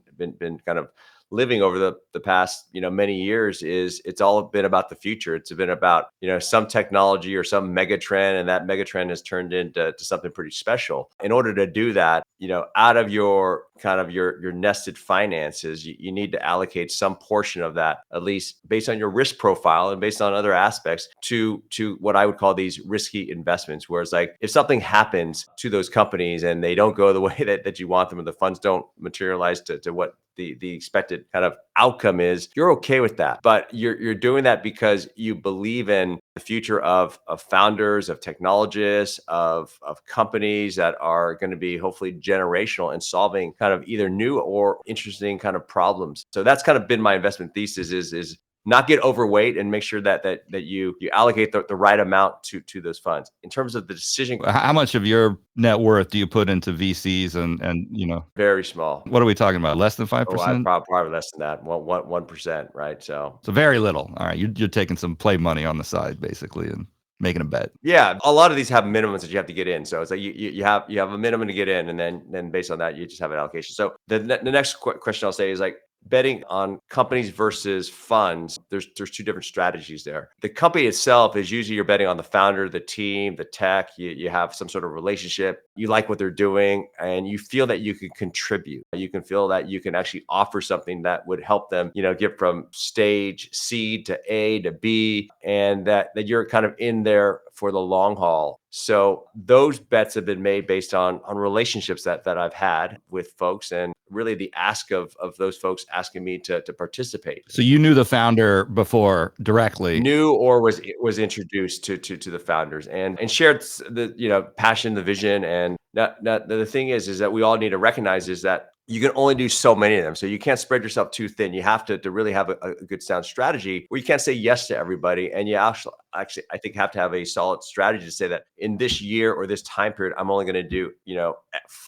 kind of living over the past, you know, many years, it's all been about the future. It's been about, you know, some technology or some mega trend, and that mega trend has turned into something pretty special. In order to do that, you know, out of your kind of your nested finances, you need to allocate some portion of that, at least based on your risk profile and based on other aspects, to what I would call these risky investments. Whereas like if something happens to those companies and they don't go the way that you want them, and the funds don't materialize to what the expected kind of outcome is, you're okay with that. But you're doing that because you believe in the future of founders, of technologists, of companies that are going to be hopefully generational and solving kind of either new or interesting kind of problems. So that's kind of been my investment thesis is not get overweight and make sure that you allocate the right amount to those funds. In terms of the decision, How much of your net worth do you put into VCs and you know, very small. what are we talking about? Less than 5%? Oh, I probably less than that. 1%, right? So very little. All right. You're taking some play money on the side basically and making a bet. yeah, a lot of these have minimums that you have to get in. So it's like you have a minimum to get in, and then based on that, you just have an allocation. So the next question I'll say is like, betting on companies versus funds, there's 2 different strategies there. The company itself is usually you're betting on the founder, the team, the tech. You have some sort of relationship. You like what they're doing, and you feel that you can contribute. You can feel that you can actually offer something that would help them, you know, get from stage C to A to B, and that you're kind of in there for the long haul. So those bets have been made based on relationships that I've had with folks, and really the ask of those folks asking me to participate. So you knew the founder before directly? Knew or was introduced to the founders and shared the, you know, passion, the vision. And the thing is that we all need to recognize is that you can only do so many of them. So you can't spread yourself too thin. You have to really have a good sound strategy where you can't say yes to everybody. And you actually, I think, have to have a solid strategy to say that in this year or this time period, I'm only going to do, you know,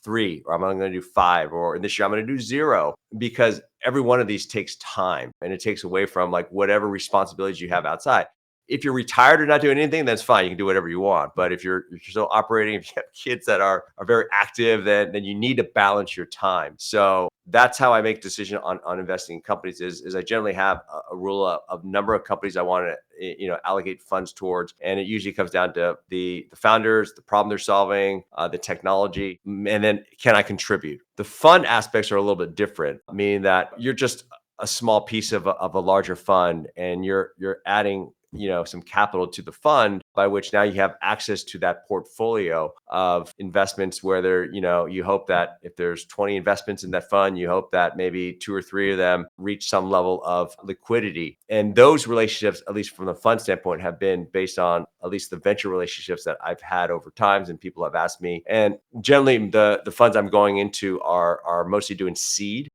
3, or I'm only going to do 5, or in this year, I'm going to do 0, because every one of these takes time and it takes away from like whatever responsibilities you have outside. If you're retired or not doing anything, that's fine. You can do whatever you want. But if you're still operating, if you have kids that are very active, then you need to balance your time. So that's how I make a decision on investing in companies is I generally have a rule of number of companies I want to allocate funds towards. And it usually comes down to the founders, the problem they're solving, the technology, and then can I contribute? The fund aspects are a little bit different, meaning that you're just a small piece of a larger fund, and you're adding some capital to the fund, by which now you have access to that portfolio of investments where you hope that if there's 20 investments in that fund, you hope that maybe 2 or 3 of them reach some level of liquidity. And those relationships, at least from the fund standpoint, have been based on at least the venture relationships that I've had over times, and people have asked me. And generally the funds I'm going into are mostly doing seed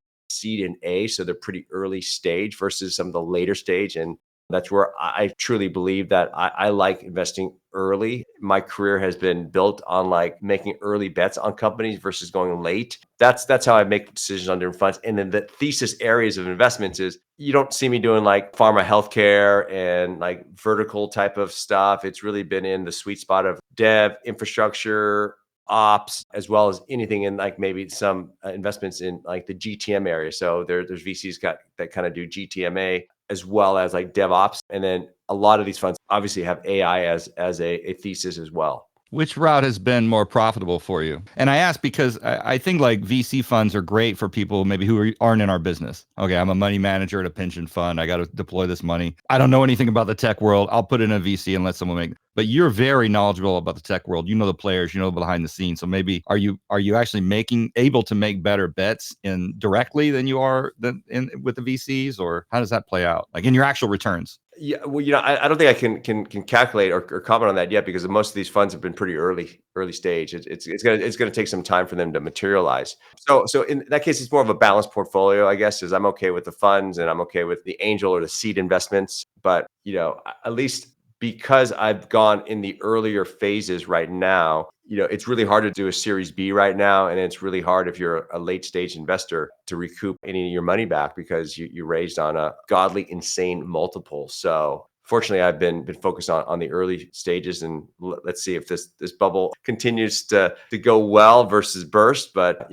and A, so they're pretty early stage versus some of the later stage. And that's where I truly believe that I like investing early. My career has been built on like making early bets on companies versus going late. That's how I make decisions on different funds. And then the thesis areas of investments is you don't see me doing like pharma, healthcare, and like vertical type of stuff. It's really been in the sweet spot of dev, infrastructure, ops, as well as anything in like maybe some investments in like the GTM area. So there's VCs that kind of do GTMA as well as like DevOps. And then a lot of these funds obviously have AI as a thesis as well. Which route has been more profitable for you? And I ask because I think like VC funds are great for people maybe who aren't in our business. Okay, I'm a money manager at a pension fund. I got to deploy this money. I don't know anything about the tech world. I'll put it in a VC and let someone make. But you're very knowledgeable about the tech world. You know the players. You know behind the scenes. So maybe are you actually able to make better bets directly than you are with the VCs, or how does that play out? Like in your actual returns? Yeah, well, I don't think I can calculate or comment on that yet, because most of these funds have been pretty early stage. It's gonna take some time for them to materialize. So in that case, it's more of a balanced portfolio, I guess. Is I'm okay with the funds and I'm okay with the angel or the seed investments, but at least because I've gone in the earlier phases right now, it's really hard to do a Series B right now. And it's really hard if you're a late stage investor to recoup any of your money back because you raised on a godly, insane multiple. So fortunately, I've been focused on the early stages, and let's see if this bubble continues to go well versus burst. But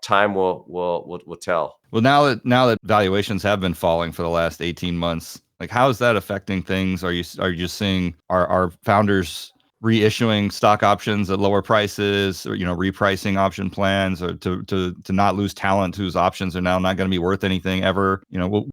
time will tell. Well, now that valuations have been falling for the last 18 months, like how is that affecting things? Are you just seeing our founders reissuing stock options at lower prices, or repricing option plans, or to not lose talent whose options are now not going to be worth anything ever?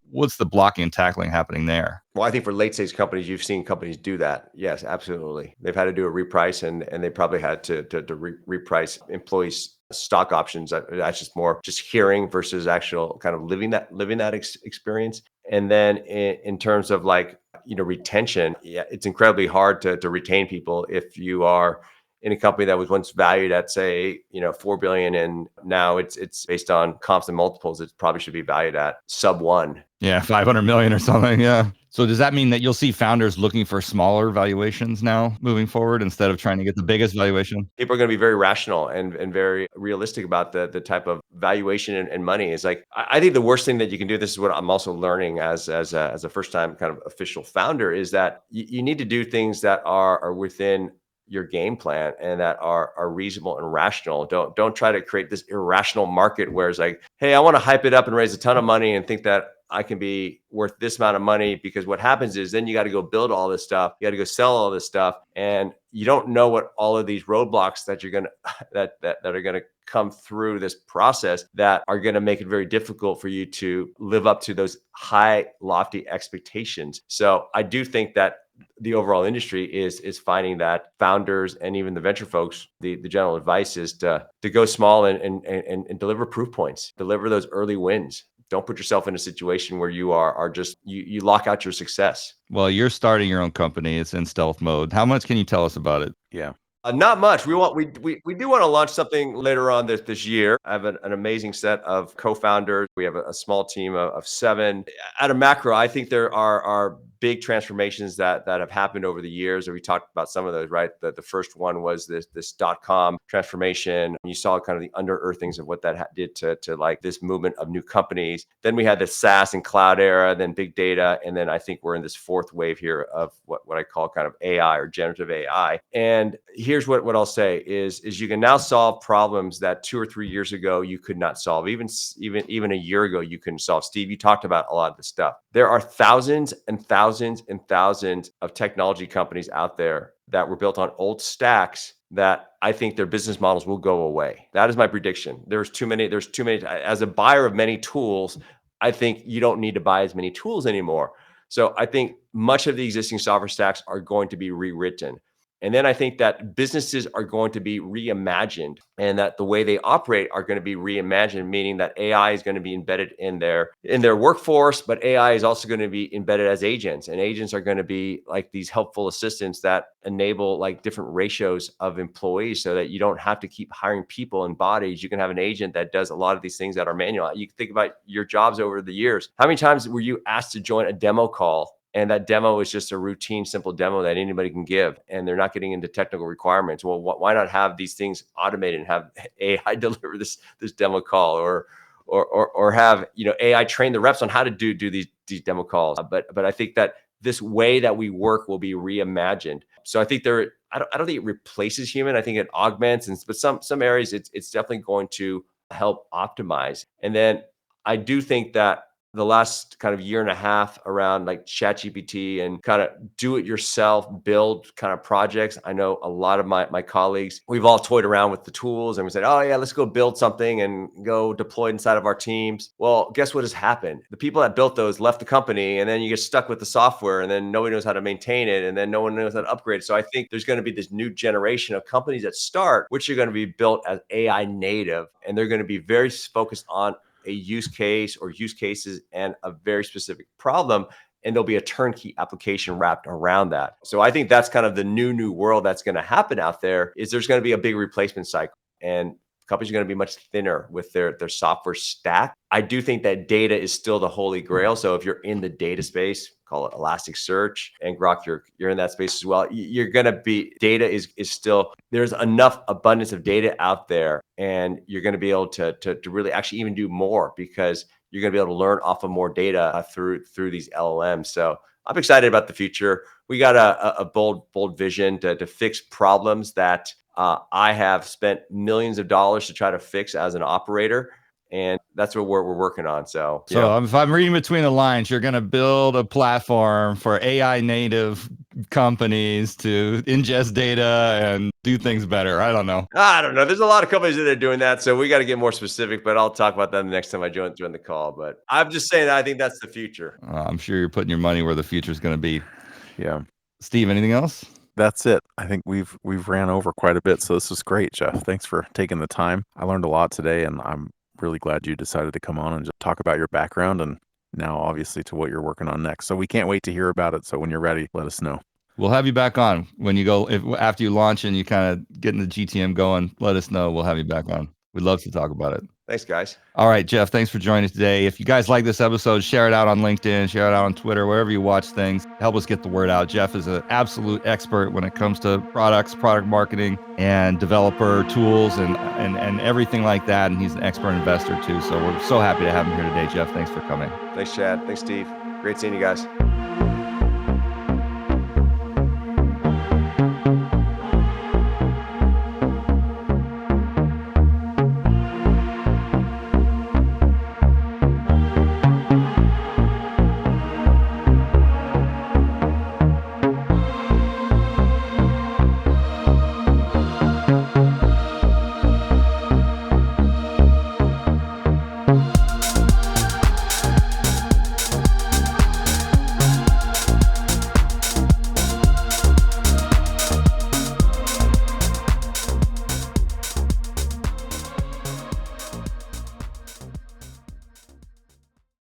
What's the blocking and tackling happening there? Well, I think for late stage companies, you've seen companies do that. Yes, absolutely. They've had to do a reprice, and they probably had to reprice employees' stock options. That's just more just hearing versus actual kind of living that experience. And then in terms of like retention, yeah, it's incredibly hard to retain people if you are in a company that was once valued at say 4 billion, and now it's based on comps and multiples. It probably should be valued at sub 1. Yeah, 500 million or something. Yeah. So does that mean that you'll see founders looking for smaller valuations now moving forward instead of trying to get the biggest valuation? People are going to be very rational and very realistic about the type of valuation and money. Is like I think the worst thing that you can do. This is what I'm also learning as a first time kind of official founder, is that you need to do things that are within your game plan and that are reasonable and rational. Don't try to create this irrational market where it's like, hey, I want to hype it up and raise a ton of money and think that I can be worth this amount of money, because what happens is then you got to go build all this stuff. You got to go sell all this stuff, and you don't know what all of these roadblocks that you're gonna that are gonna come through this process that are gonna make it very difficult for you to live up to those high, lofty expectations. So I do think that the overall industry is finding that founders and even the venture folks, the general advice is to go small and deliver proof points, deliver those early wins. Don't put yourself in a situation where you are just you lock out your success. Well, you're starting your own company. It's in stealth mode. How much can you tell us about it? Yeah. Not much. We do want to launch something later on this year. I have an amazing set of co-founders. We have a small team of 7. At a macro, I think there are big transformations that have happened over the years. And we talked about some of those, right? The first one was this .com transformation. You saw kind of the under-earthings of what that did to like this movement of new companies. Then we had the SaaS and cloud era, then big data, and then I think we're in this 4th wave here of what I call kind of AI or generative AI. And here's what I'll say is you can now solve problems that 2 or 3 years ago you could not solve. Even a year ago you couldn't solve. Steve, you talked about a lot of this stuff. There are thousands and thousands and thousands of technology companies out there that were built on old stacks that I think their business models will go away. That is my prediction. There's too many. As a buyer of many tools, I think you don't need to buy as many tools anymore. So I think much of the existing software stacks are going to be rewritten. And then I think that businesses are going to be reimagined, and that the way they operate are going to be reimagined, meaning that AI is going to be embedded in their workforce, but AI is also going to be embedded as agents, and agents are going to be like these helpful assistants that enable like different ratios of employees so that you don't have to keep hiring people in bodies. You can have an agent that does a lot of these things that are manual. You can think about your jobs over the years. How many times were you asked to join a demo call? And that demo is just a routine, simple demo that anybody can give, and they're not getting into technical requirements. Well, why not have these things automated and have AI deliver this demo call, or have AI train the reps on how to do these demo calls? But I think that this way that we work will be reimagined. So I think I don't think it replaces human. I think it augments, but some areas it's definitely going to help optimize. And then I do think that the last kind of year and a half around like ChatGPT and kind of do it yourself, build kind of projects. I know a lot of my colleagues, we've all toyed around with the tools and we said, oh yeah, let's go build something and go deploy inside of our teams. Well, guess what has happened? The people that built those left the company, and then you get stuck with the software, and then nobody knows how to maintain it, and then no one knows how to upgrade it. So I think there's going to be this new generation of companies that start, which are going to be built as AI native, and they're going to be very focused on a use case or use cases and a very specific problem, and there'll be a turnkey application wrapped around that. So I think that's kind of the new world that's going to happen out there. Is there's going to be a big replacement cycle, and companies are going to be much thinner with their software stack. I do think that data is still the holy grail. So if you're in the data space, call it Elasticsearch, and Grok, you're in that space as well. You're going to be, data is still, there's enough abundance of data out there, and you're going to be able to really actually even do more, because you're going to be able to learn off of more data through these LLMs. So I'm excited about the future. We got a bold vision to fix problems that I have spent millions of dollars to try to fix as an operator. And that's what we're working on. So if I'm reading between the lines, you're going to build a platform for AI native companies to ingest data and do things better. I don't know. There's a lot of companies that are doing that. So we got to get more specific, but I'll talk about that the next time I join the call. But I'm just saying, I think that's the future. I'm sure you're putting your money where the future is going to be. Yeah. Steve, anything else? That's it. I think we've ran over quite a bit. So this was great, Jeff. Thanks for taking the time. I learned a lot today, and I'm really glad you decided to come on and just talk about your background, and now obviously to what you're working on next. So we can't wait to hear about it. So when you're ready, let us know. We'll have you back on when you go, after you launch and you kind of getting the GTM going. Let us know. We'll have you back on. We'd love to talk about it. Thanks, guys. All right, Jeff, thanks for joining us today. If you guys like this episode, share it out on LinkedIn, share it out on Twitter, wherever you watch things. Help us get the word out. Jeff is an absolute expert when it comes to products, product marketing, and developer tools and everything like that. And he's an expert investor too. So we're so happy to have him here today. Jeff, thanks for coming. Thanks, Chad. Thanks, Steve. Great seeing you guys.